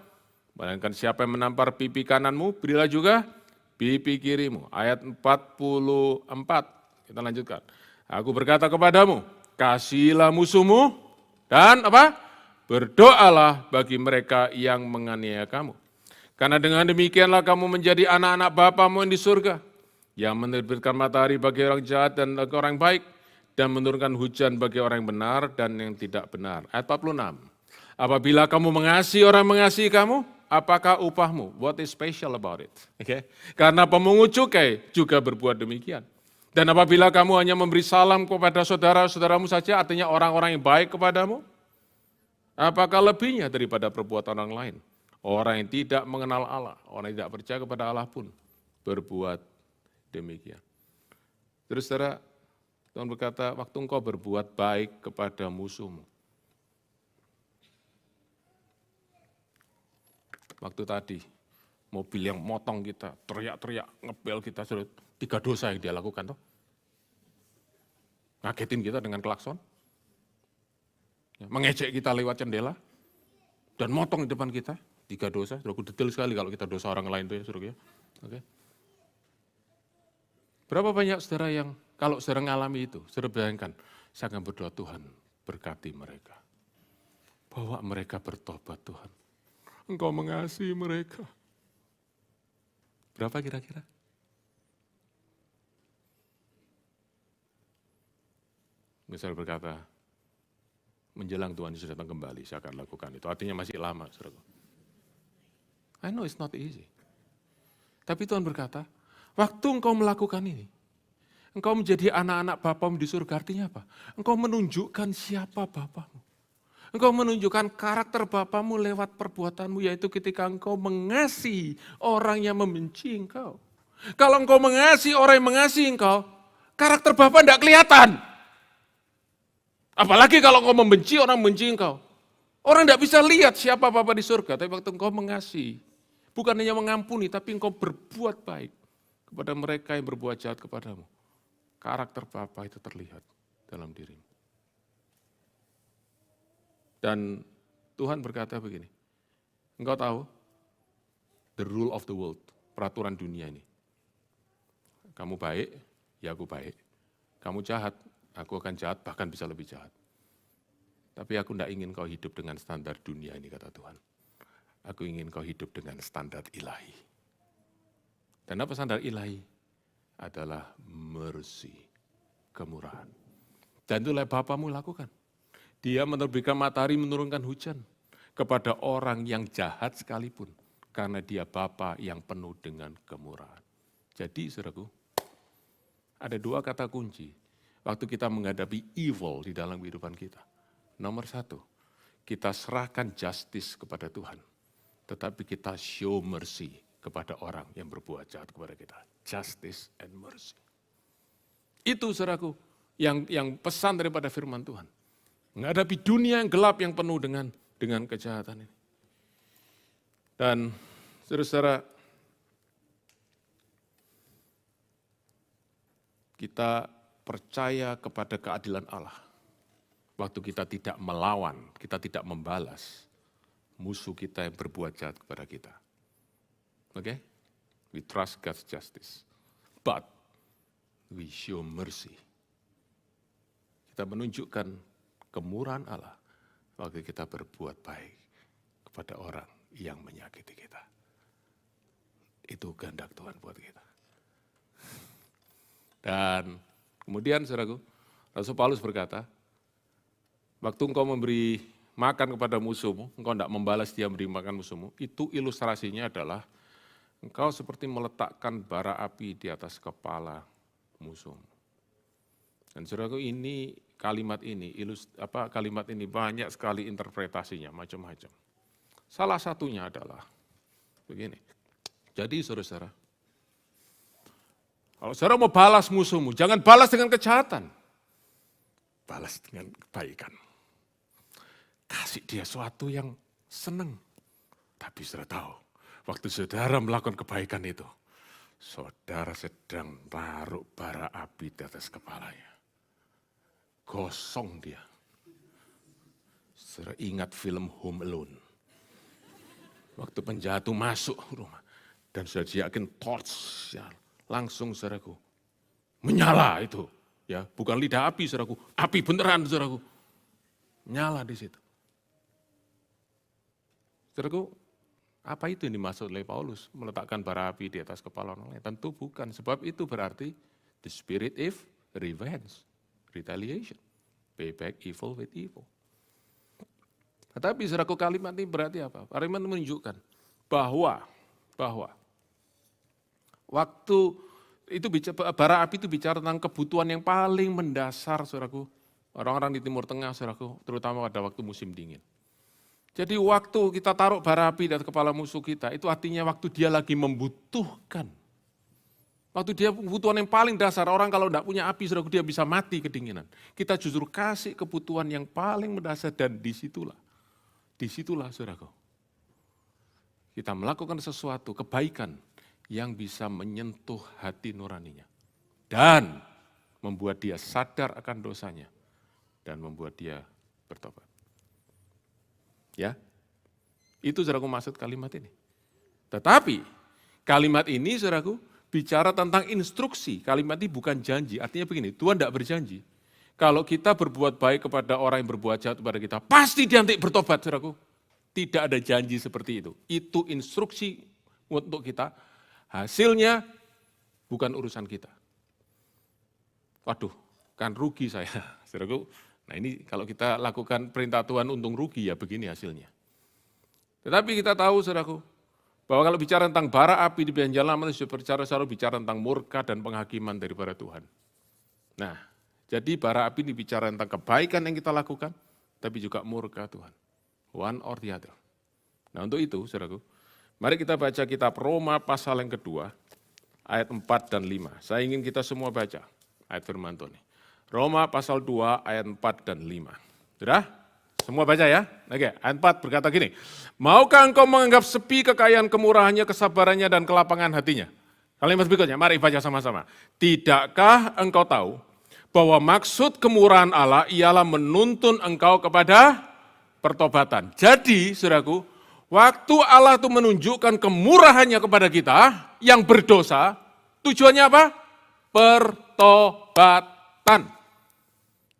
Melainkan siapa yang menampar pipi kananmu, berilah juga pipi kirimu. Ayat 44, kita lanjutkan. Aku berkata kepadamu, kasihilah musuhmu dan apa? Berdoalah bagi mereka yang menganiaya kamu. Karena dengan demikianlah kamu menjadi anak-anak Bapamu yang di surga, yang menerbitkan matahari bagi orang jahat dan bagi orang baik, dan menurunkan hujan bagi orang yang benar dan yang tidak benar. Ayat 46. Apabila kamu mengasihi orang yang mengasihi kamu, apakah upahmu? What is special about it? Okay? Karena pemungut cukai juga berbuat demikian. Dan apabila kamu hanya memberi salam kepada saudara-saudaramu saja, artinya orang-orang yang baik kepadamu, apakah lebihnya daripada perbuatan orang lain? Orang yang tidak mengenal Allah, orang yang tidak percaya kepada Allah pun berbuat demikian. Terus saudara, Tuhan berkata, waktu engkau berbuat baik kepada musuhmu. Waktu tadi, mobil yang motong kita, teriak-teriak, ngebel kita, 3 dosa yang dia lakukan. Toh. Ngagetin kita dengan klakson, mengejek kita lewat jendela, dan motong di depan kita, 3 dosa. Aku detail sekali kalau kita dosa orang lain itu ya, saudara ya. Oke. Berapa banyak saudara yang kalau saudara mengalami itu, saudara bayangkan, saya akan berdoa Tuhan berkati mereka. Bawa mereka bertobat Tuhan. Engkau mengasihi mereka. Berapa kira-kira? Misal berkata, menjelang Tuhan Yesus datang kembali, saya akan lakukan itu. Artinya masih lama, saudara. I know it's not easy. Tapi Tuhan berkata, waktu engkau melakukan ini, engkau menjadi anak-anak Bapamu di surga, artinya apa? Engkau menunjukkan siapa Bapamu. Engkau menunjukkan karakter Bapamu lewat perbuatanmu, yaitu ketika engkau mengasihi orang yang membenci engkau. Kalau engkau mengasihi orang yang mengasihi engkau, karakter Bapa tidak kelihatan. Apalagi kalau engkau membenci orang yang membenci engkau. Orang tidak bisa lihat siapa Bapa di surga, tapi waktu engkau mengasihi, bukan hanya mengampuni, tapi engkau berbuat baik kepada mereka yang berbuat jahat kepadamu. Karakter Bapa itu terlihat dalam dirimu. Dan Tuhan berkata begini, engkau tahu, the rule of the world, peraturan dunia ini. Kamu baik, ya aku baik. Kamu jahat, aku akan jahat, bahkan bisa lebih jahat. Tapi aku tidak ingin kau hidup dengan standar dunia ini, kata Tuhan. Aku ingin kau hidup dengan standar ilahi. Dan apa standar ilahi? Adalah mercy, kemurahan. Dan itulah Bapamu lakukan. Dia menerbitkan matahari, menurunkan hujan kepada orang yang jahat sekalipun. Karena dia Bapa yang penuh dengan kemurahan. Jadi saudaraku, ada 2 kata kunci waktu kita menghadapi evil di dalam kehidupan kita. Nomor 1, kita serahkan justice kepada Tuhan. Tetapi kita show mercy kepada orang yang berbuat jahat kepada kita. Justice and mercy. Itu saudaraku, yang pesan daripada firman Tuhan. Menghadapi dunia yang gelap yang penuh dengan kejahatan ini. Dan saudara-saudara, kita percaya kepada keadilan Allah. Waktu kita tidak melawan, kita tidak membalas musuh kita yang berbuat jahat kepada kita. Oke? We trust God's justice. But we show mercy. Kita menunjukkan kemurahan Allah waktu kita berbuat baik kepada orang yang menyakiti kita. Itu kehendak Tuhan buat kita. Dan kemudian saudaraku, Rasul Paulus berkata, waktu engkau memberi makan kepada musuhmu, engkau tidak membalas dia memberi makan musuhmu, itu ilustrasinya adalah engkau seperti meletakkan bara api di atas kepala musuhmu. Dan saudaraku, ini kalimat ini banyak sekali interpretasinya, macam-macam. Salah satunya adalah begini. Jadi saudara-saudara, kalau saudara mau balas musuhmu, jangan balas dengan kejahatan. Balas dengan kebaikan. Kasih dia sesuatu yang senang. Tapi saudara tahu, waktu saudara melakukan kebaikan itu, saudara sedang taruh bara api di atas kepalanya. Gosong dia. Saudara ingat film Home Alone. Waktu penjahat itu masuk rumah. Dan saudara yakin torch, ya, langsung saudaraku, menyala itu. Ya, bukan lidah api saudaraku, api beneran saudaraku. Nyala di situ. Saudaraku, apa itu yang dimaksud oleh Paulus? Meletakkan bara api di atas kepala orang lain? Tentu bukan, sebab itu berarti the spirit of revenge, retaliation, pay back evil with evil. Tetapi saudaraku, kalimat ini berarti apa? Kalimat ini menunjukkan bahwa waktu itu bara api itu bicara tentang kebutuhan yang paling mendasar, saudaraku, orang-orang di Timur Tengah, saudaraku, terutama pada waktu musim dingin. Jadi waktu kita taruh bara api di atas kepala musuh kita, itu artinya waktu dia lagi membutuhkan. Waktu dia kebutuhan yang paling dasar, orang kalau tidak punya api, saudaraku, dia bisa mati kedinginan. Kita justru kasih kebutuhan yang paling mendasar dan disitulah saudaraku, kita melakukan sesuatu kebaikan yang bisa menyentuh hati nuraninya. Dan membuat dia sadar akan dosanya. Dan membuat dia bertobat. Ya, itu saudaraku maksud kalimat ini. Tetapi kalimat ini saudaraku bicara tentang instruksi. Kalimat ini bukan janji. Artinya begini, Tuhan tidak berjanji. Kalau kita berbuat baik kepada orang yang berbuat jahat kepada kita, pasti dia nanti bertobat, saudaraku. Tidak ada janji seperti itu. Itu instruksi untuk kita. Hasilnya bukan urusan kita. Waduh, kan rugi saya, saudaraku. Nah ini kalau kita lakukan perintah Tuhan untung rugi, ya begini hasilnya. Tetapi kita tahu, saudaraku, bahwa kalau bicara tentang bara api di Perjanjian Lama, itu selalu bicara tentang murka dan penghakiman daripada Tuhan. Nah, jadi bara api ini bicara tentang kebaikan yang kita lakukan, tapi juga murka Tuhan. One or the other. Nah untuk itu, saudaraku, mari kita baca kitab Roma pasal yang kedua, ayat 4 dan 5. Saya ingin kita semua baca ayat firman Tuhan. Roma pasal 2 ayat 4 dan 5. Sudah? Semua baca ya? Oke, ayat 4 berkata gini. Maukah engkau menganggap sepi kekayaan kemurahannya, kesabarannya, dan kelapangan hatinya? Kalimat berikutnya, mari baca sama-sama. Tidakkah engkau tahu bahwa maksud kemurahan Allah ialah menuntun engkau kepada pertobatan. Jadi, saudaraku, waktu Allah itu menunjukkan kemurahannya kepada kita yang berdosa, tujuannya apa? Pertobatan.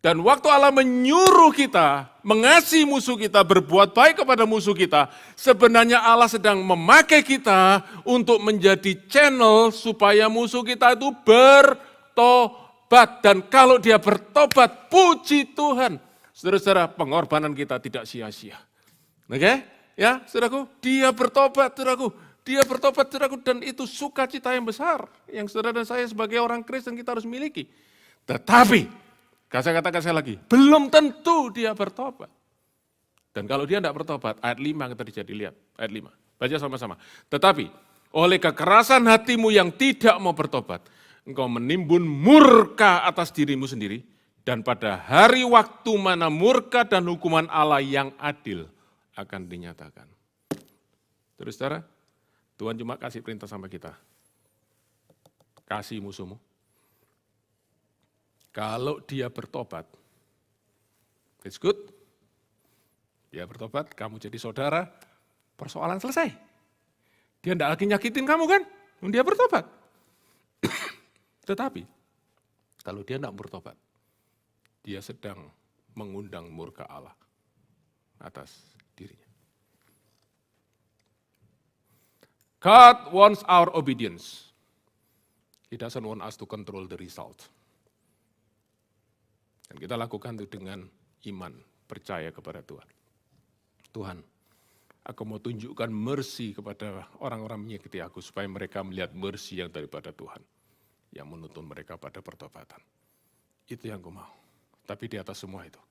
Dan waktu Allah menyuruh kita mengasihi musuh kita, berbuat baik kepada musuh kita, sebenarnya Allah sedang memakai kita untuk menjadi channel supaya musuh kita itu bertobat. Dan kalau dia bertobat, puji Tuhan. Saudara-saudara, pengorbanan kita tidak sia-sia. Oke? Ya, saudaraku, dia bertobat, saudaraku. Dia bertobat, saudaraku, dan itu sukacita yang besar. Yang saudara dan saya sebagai orang Kristen kita harus miliki. Tetapi, saya katakan sekali lagi, belum tentu dia bertobat. Dan kalau dia tidak bertobat, ayat 5 kita jadi lihat, ayat 5. Baca sama-sama. Tetapi, oleh kekerasan hatimu yang tidak mau bertobat, engkau menimbun murka atas dirimu sendiri, dan pada hari waktu mana murka dan hukuman Allah yang adil akan dinyatakan. Terus saudara, Tuhan cuma kasih perintah sama kita. Kasih musuhmu. Kalau dia bertobat, it's good. Dia bertobat, kamu jadi saudara, persoalan selesai. Dia tidak lagi nyakitin kamu kan? Dia bertobat. Tetapi, kalau dia tidak bertobat, dia sedang mengundang murka Allah atas dirinya. God wants our obedience. He doesn't want us to control the result. Dan kita lakukan itu dengan iman, percaya kepada Tuhan. Tuhan, aku mau tunjukkan mercy kepada orang-orang menyakiti aku, supaya mereka melihat mercy yang daripada Tuhan, yang menuntun mereka pada pertobatan. Itu yang aku mau. Tapi di atas semua itu,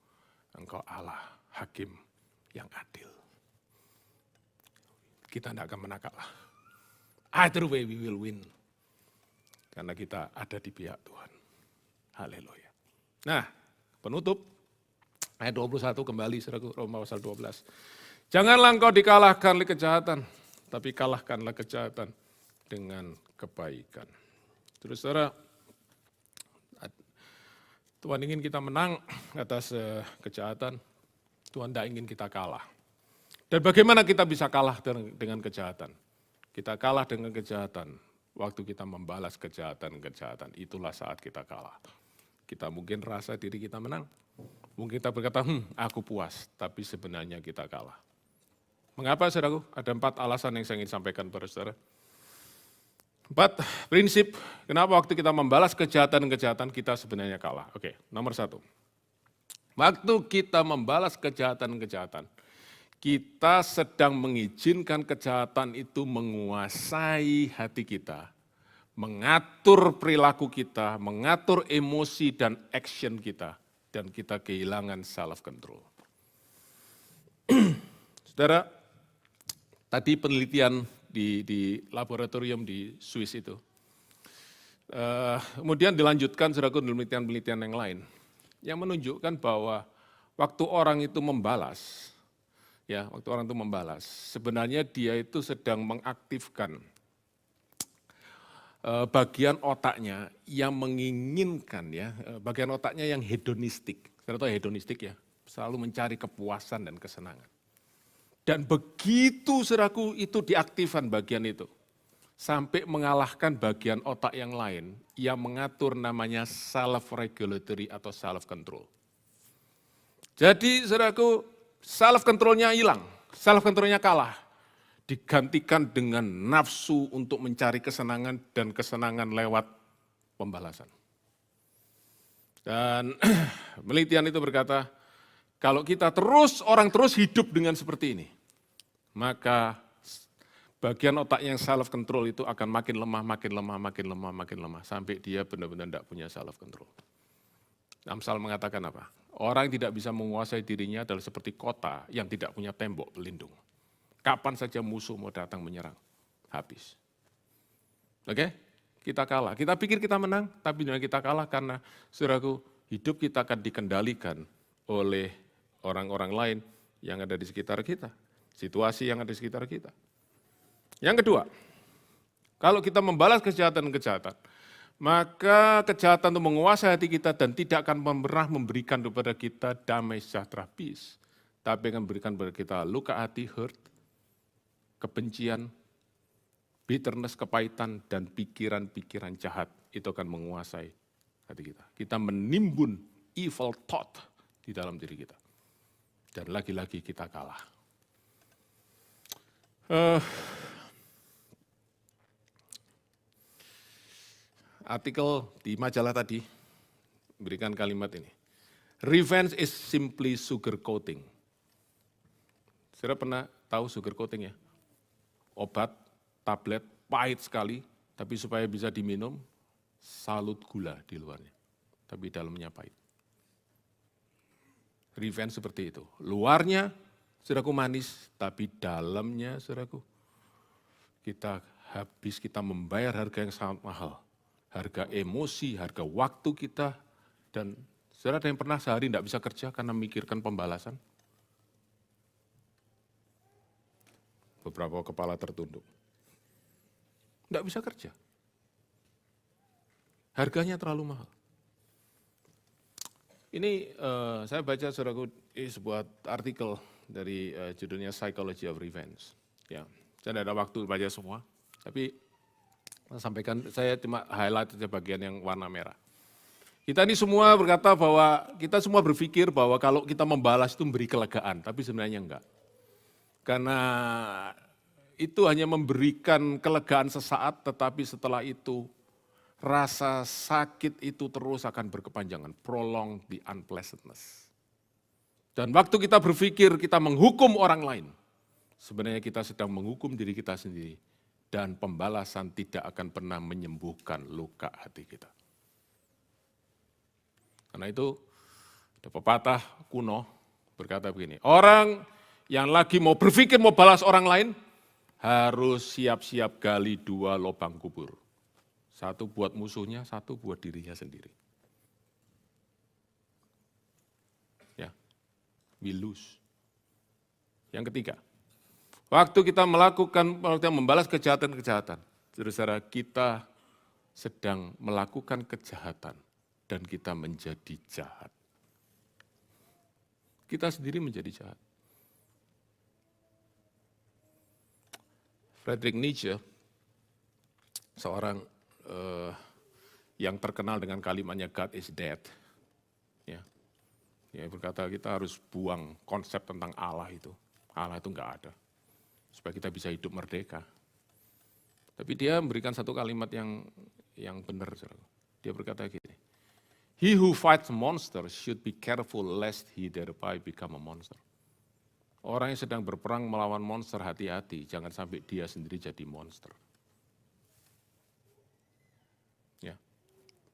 Engkau Allah, Hakim yang adil. Kita tidak akan menang kalah. Either way we will win. Karena kita ada di pihak Tuhan. Haleluya. Nah, penutup, ayat 21 kembali, saudaraku, Roma pasal 12. Janganlah engkau dikalahkan oleh kejahatan, tapi kalahkanlah kejahatan dengan kebaikan. Terus saudara, Tuhan ingin kita menang atas kejahatan, Tuhan tidak ingin kita kalah. Dan bagaimana kita bisa kalah dengan kejahatan? Kita kalah dengan kejahatan, waktu kita membalas kejahatan-kejahatan, itulah saat kita kalah. Kita mungkin rasa diri kita menang, mungkin kita berkata, aku puas, tapi sebenarnya kita kalah. Mengapa saudaraku? Ada 4 alasan yang saya ingin sampaikan pada saudara. 4 prinsip, kenapa waktu kita membalas kejahatan-kejahatan kita sebenarnya kalah. Oke, nomor 1. Waktu kita membalas kejahatan-kejahatan, kita sedang mengizinkan kejahatan itu menguasai hati kita, mengatur perilaku kita, mengatur emosi dan action kita, dan kita kehilangan self-control. Saudara, tadi penelitian di laboratorium di Swiss itu, kemudian dilanjutkan saudara penelitian-penelitian yang lain, yang menunjukkan bahwa waktu orang itu membalas, sebenarnya dia itu sedang mengaktifkan bagian otaknya yang menginginkan, bagian otaknya yang hedonistik. Saudara tahu hedonistik ya, selalu mencari kepuasan dan kesenangan. Dan begitu saudaraku itu diaktifkan bagian itu, sampai mengalahkan bagian otak yang lain yang mengatur namanya self-regulatory atau self-control. Jadi saudaraku, self-controlnya hilang, self-controlnya kalah. Digantikan dengan nafsu untuk mencari kesenangan dan kesenangan lewat pembalasan. Dan penelitian itu berkata, kalau kita orang terus hidup dengan seperti ini, maka bagian otak yang self-control itu akan makin lemah, sampai dia benar-benar tidak punya self-control. Amsal mengatakan apa? Orang yang tidak bisa menguasai dirinya adalah seperti kota yang tidak punya tembok pelindung. Kapan saja musuh mau datang menyerang, habis. Oke? Kita kalah. Kita pikir kita menang, tapi kita kalah karena saudaraku, hidup kita akan dikendalikan oleh orang-orang lain yang ada di sekitar kita, situasi yang ada di sekitar kita. Yang kedua, kalau kita membalas kejahatan-kejahatan, maka kejahatan itu menguasai hati kita dan tidak akan pernah memberikan kepada kita damai sejahtera, peace, tapi akan memberikan kepada kita luka hati, hurt, kebencian, bitterness, kepahitan, dan pikiran-pikiran jahat itu akan menguasai hati kita. Kita menimbun evil thought di dalam diri kita. Dan lagi-lagi kita kalah. Artikel di majalah tadi berikan kalimat ini. Revenge is simply sugar coating. Saudara pernah tahu sugar coating ya? Obat, tablet, pahit sekali, tapi supaya bisa diminum, salut gula di luarnya. Tapi dalamnya pahit. Revenge seperti itu. Luarnya, saudaraku manis, tapi dalamnya, saudaraku, kita habis, kita membayar harga yang sangat mahal. Harga emosi, harga waktu kita, dan saudara ada yang pernah sehari tidak bisa kerja karena memikirkan pembalasan? Beberapa kepala tertunduk. Tidak bisa kerja. Harganya terlalu mahal. Ini saya baca saudaraku sebuah artikel dari judulnya Psychology of Revenge. Ya, saya tidak ada waktu baca semua, tapi sampaikan, saya cuma highlight saja bagian yang warna merah. Kita ini semua berkata bahwa, kita semua berpikir bahwa kalau kita membalas itu memberi kelegaan, tapi sebenarnya enggak. Karena itu hanya memberikan kelegaan sesaat, tetapi setelah itu rasa sakit itu terus akan berkepanjangan, prolong the unpleasantness. Dan waktu kita berpikir kita menghukum orang lain, sebenarnya kita sedang menghukum diri kita sendiri, dan pembalasan tidak akan pernah menyembuhkan luka hati kita. Karena itu ada pepatah kuno berkata begini, orang yang lagi mau berpikir mau balas orang lain, harus siap-siap gali 2 lubang kubur. Satu buat musuhnya, satu buat dirinya sendiri. Ya, we lose. Yang ketiga, waktu kita membalas kejahatan-kejahatan, saudara, kita sedang melakukan kejahatan dan kita menjadi jahat. Kita sendiri menjadi jahat. Friedrich Nietzsche, seorang yang terkenal dengan kalimatnya God is dead. Ya. Dia berkata kita harus buang konsep tentang Allah itu. Allah itu enggak ada. Supaya kita bisa hidup merdeka. Tapi dia memberikan satu kalimat yang benar. Dia berkata gini, he who fights monsters should be careful lest he thereby become a monster. Orang yang sedang berperang melawan monster, hati-hati, jangan sampai dia sendiri jadi monster. Ya.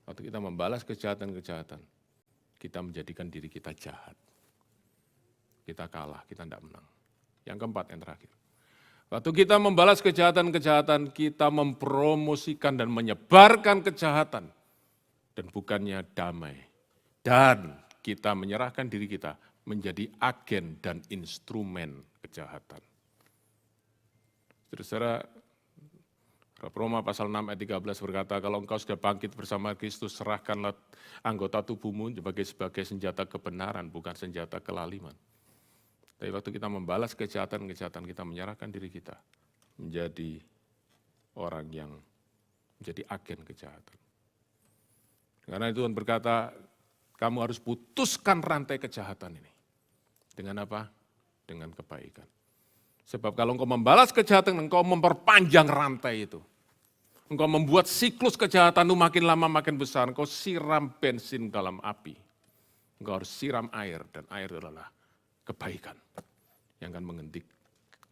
Waktu kita membalas kejahatan-kejahatan, kita menjadikan diri kita jahat. Kita kalah, kita tidak menang. Yang keempat, yang terakhir. Waktu kita membalas kejahatan-kejahatan, kita mempromosikan dan menyebarkan kejahatan. Dan bukannya damai. Dan kita menyerahkan diri kita menjadi agen dan instrumen kejahatan. Saudara, Roma pasal 6 ayat 13 berkata, kalau engkau sudah bangkit bersama Kristus, serahkanlah anggota tubuhmu sebagai senjata kebenaran, bukan senjata kelaliman. Tapi waktu kita membalas kejahatan-kejahatan, kita menyerahkan diri kita menjadi orang yang menjadi agen kejahatan. Karena itu Tuhan berkata, kamu harus putuskan rantai kejahatan ini. Dengan apa? Dengan kebaikan. Sebab kalau engkau membalas kejahatan, engkau memperpanjang rantai itu. Engkau membuat siklus kejahatan itu makin lama makin besar. Engkau siram bensin dalam api. Engkau harus siram air, dan air adalah kebaikan yang akan menghentikan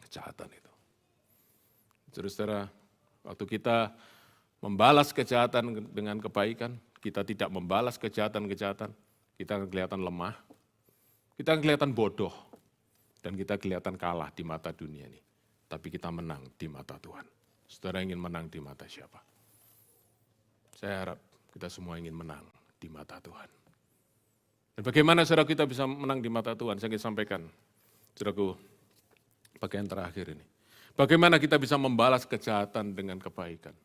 kejahatan itu. Saudara, waktu kita membalas kejahatan dengan kebaikan, kita tidak membalas kejahatan-kejahatan, kita akan kelihatan lemah, kita akan kelihatan bodoh, dan kita kelihatan kalah di mata dunia ini. Tapi kita menang di mata Tuhan. Saudara ingin menang di mata siapa? Saya harap kita semua ingin menang di mata Tuhan. Dan bagaimana saudara kita bisa menang di mata Tuhan? Saya ingin sampaikan, saudaraku, bagian terakhir ini. Bagaimana kita bisa membalas kejahatan dengan kebaikan?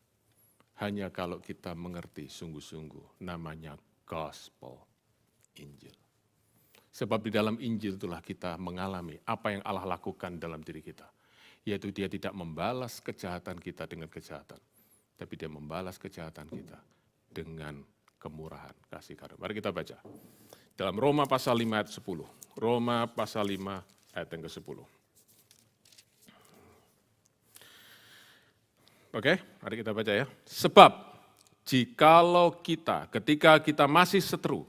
Hanya kalau kita mengerti sungguh-sungguh namanya gospel, Injil. Sebab di dalam Injil itulah kita mengalami apa yang Allah lakukan dalam diri kita. Yaitu dia tidak membalas kejahatan kita dengan kejahatan. Tapi dia membalas kejahatan kita dengan kemurahan kasih karunia. Mari kita baca. Dalam Roma pasal 5 ayat 10. Roma pasal 5 ayat yang ke-10. Oke, mari kita baca ya. Sebab jikalau kita ketika kita masih seteru,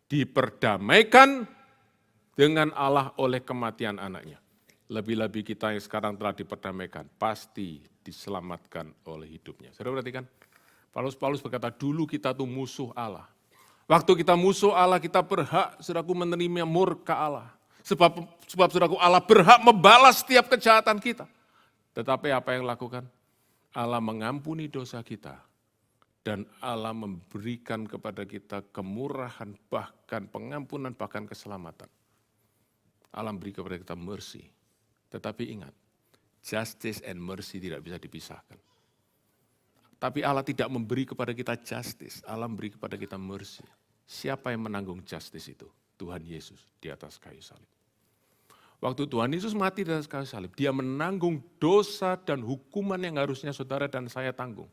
diperdamaikan dengan Allah oleh kematian anaknya. Lebih-lebih kita yang sekarang telah diperdamaikan, pasti diselamatkan oleh hidupnya. Saudara perhatikan, Paulus berkata, dulu kita tuh musuh Allah. Waktu kita musuh Allah, kita berhak, saudaraku, menerima murka Allah. Sebab saudaraku, Allah berhak membalas setiap kejahatan kita. Tetapi apa yang lakukan? Allah mengampuni dosa kita. Dan Allah memberikan kepada kita kemurahan, bahkan pengampunan, bahkan keselamatan. Allah beri kepada kita mercy. Tetapi ingat, justice and mercy tidak bisa dipisahkan. Tapi Allah tidak memberi kepada kita justice, Allah memberi kepada kita mercy. Siapa yang menanggung justice itu? Tuhan Yesus di atas kayu salib. Waktu Tuhan Yesus mati di atas kayu salib, dia menanggung dosa dan hukuman yang harusnya saudara dan saya tanggung.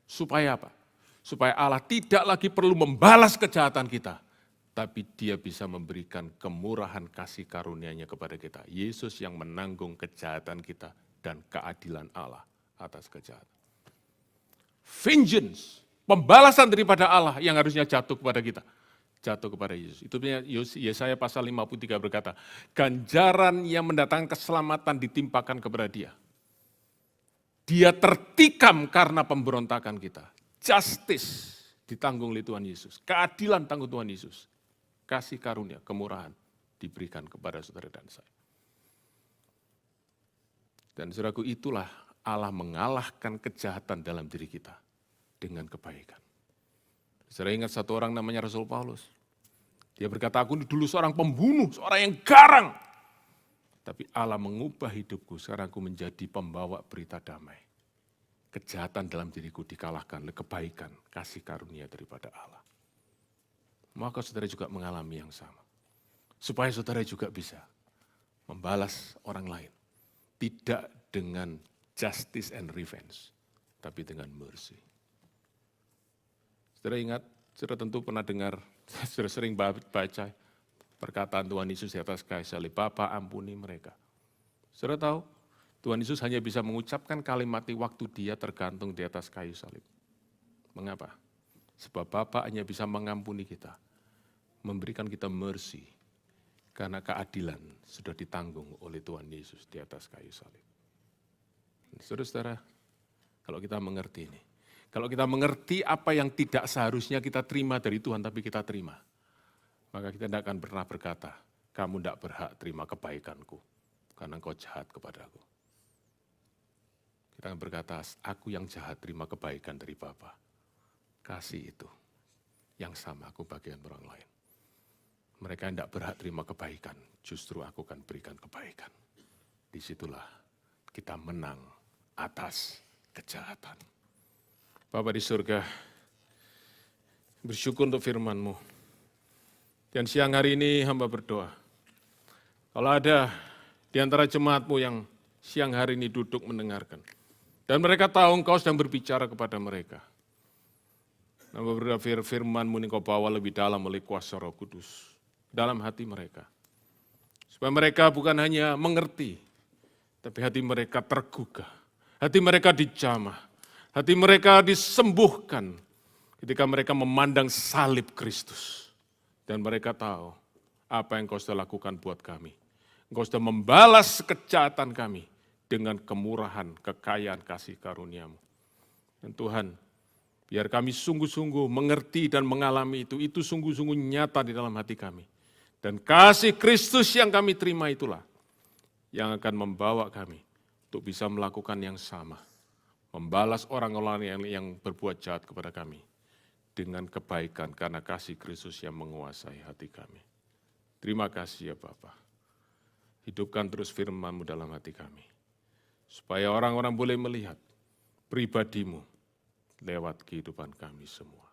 Supaya apa? Supaya Allah tidak lagi perlu membalas kejahatan kita, tapi dia bisa memberikan kemurahan kasih karunia-Nya kepada kita. Yesus yang menanggung kejahatan kita dan keadilan Allah atas kejahatan. vengeance, pembalasan daripada Allah yang harusnya jatuh kepada kita. Jatuh kepada Yesus. Itu Yesaya pasal 53 berkata, ganjaran yang mendatangkan keselamatan ditimpakan kepada dia. Dia tertikam karena pemberontakan kita. Justice ditanggung oleh Tuhan Yesus. Keadilan tanggung Tuhan Yesus. Kasih karunia, kemurahan diberikan kepada saudara dan saya. Dan saudaraku, itulah Allah mengalahkan kejahatan dalam diri kita dengan kebaikan. Saya ingat satu orang namanya Rasul Paulus. Dia berkata, aku dulu seorang pembunuh, seorang yang garang. Tapi Allah mengubah hidupku, sekarang aku menjadi pembawa berita damai. Kejahatan dalam diriku dikalahkan oleh kebaikan, kasih karunia daripada Allah. Maka saudara juga mengalami yang sama. Supaya saudara juga bisa membalas orang lain. Tidak dengan justice and revenge, tapi dengan mercy. Saudara ingat, saudara tentu pernah dengar, saudara sering baca perkataan Tuhan Yesus di atas kayu salib, Bapa ampuni mereka. Saudara tahu, Tuhan Yesus hanya bisa mengucapkan kalimat ini waktu dia tergantung di atas kayu salib. Mengapa? Sebab Bapa hanya bisa mengampuni kita, memberikan kita mercy, karena keadilan sudah ditanggung oleh Tuhan Yesus di atas kayu salib. Saudara-saudara, kalau kita mengerti ini, kalau kita mengerti apa yang tidak seharusnya kita terima dari Tuhan, tapi kita terima, maka kita tidak akan pernah berkata, kamu tidak berhak terima kebaikanku, karena engkau jahat kepadaku. Kita akan berkata, aku yang jahat terima kebaikan dari Bapa. Kasih itu, yang sama aku bagikan orang lain. Mereka tidak berhak terima kebaikan, justru aku akan berikan kebaikan. Disitulah kita menang atas kejahatan. Bapa di surga, bersyukur untuk firman-Mu. Dan siang hari ini hamba berdoa, kalau ada di antara jemaat-Mu yang siang hari ini duduk mendengarkan, dan mereka tahu Engkau sedang berbicara kepada mereka, hamba berdoa firman-Mu ini Engkau bawa lebih dalam oleh kuasa Roh Kudus, dalam hati mereka. Supaya mereka bukan hanya mengerti, tapi hati mereka tergugah, hati mereka dijamah, hati mereka disembuhkan ketika mereka memandang salib Kristus. Dan mereka tahu apa yang Kau sudah lakukan buat kami. Engkau sudah membalas kejahatan kami dengan kemurahan, kekayaan, kasih karunia-Mu. Dan Tuhan, biar kami sungguh-sungguh mengerti dan mengalami itu sungguh-sungguh nyata di dalam hati kami. Dan kasih Kristus yang kami terima itulah yang akan membawa kami untuk bisa melakukan yang sama. Membalas orang-orang yang berbuat jahat kepada kami dengan kebaikan karena kasih Kristus yang menguasai hati kami. Terima kasih ya Bapa. Hidupkan terus firman-Mu dalam hati kami. Supaya orang-orang boleh melihat pribadi-Mu lewat kehidupan kami semua.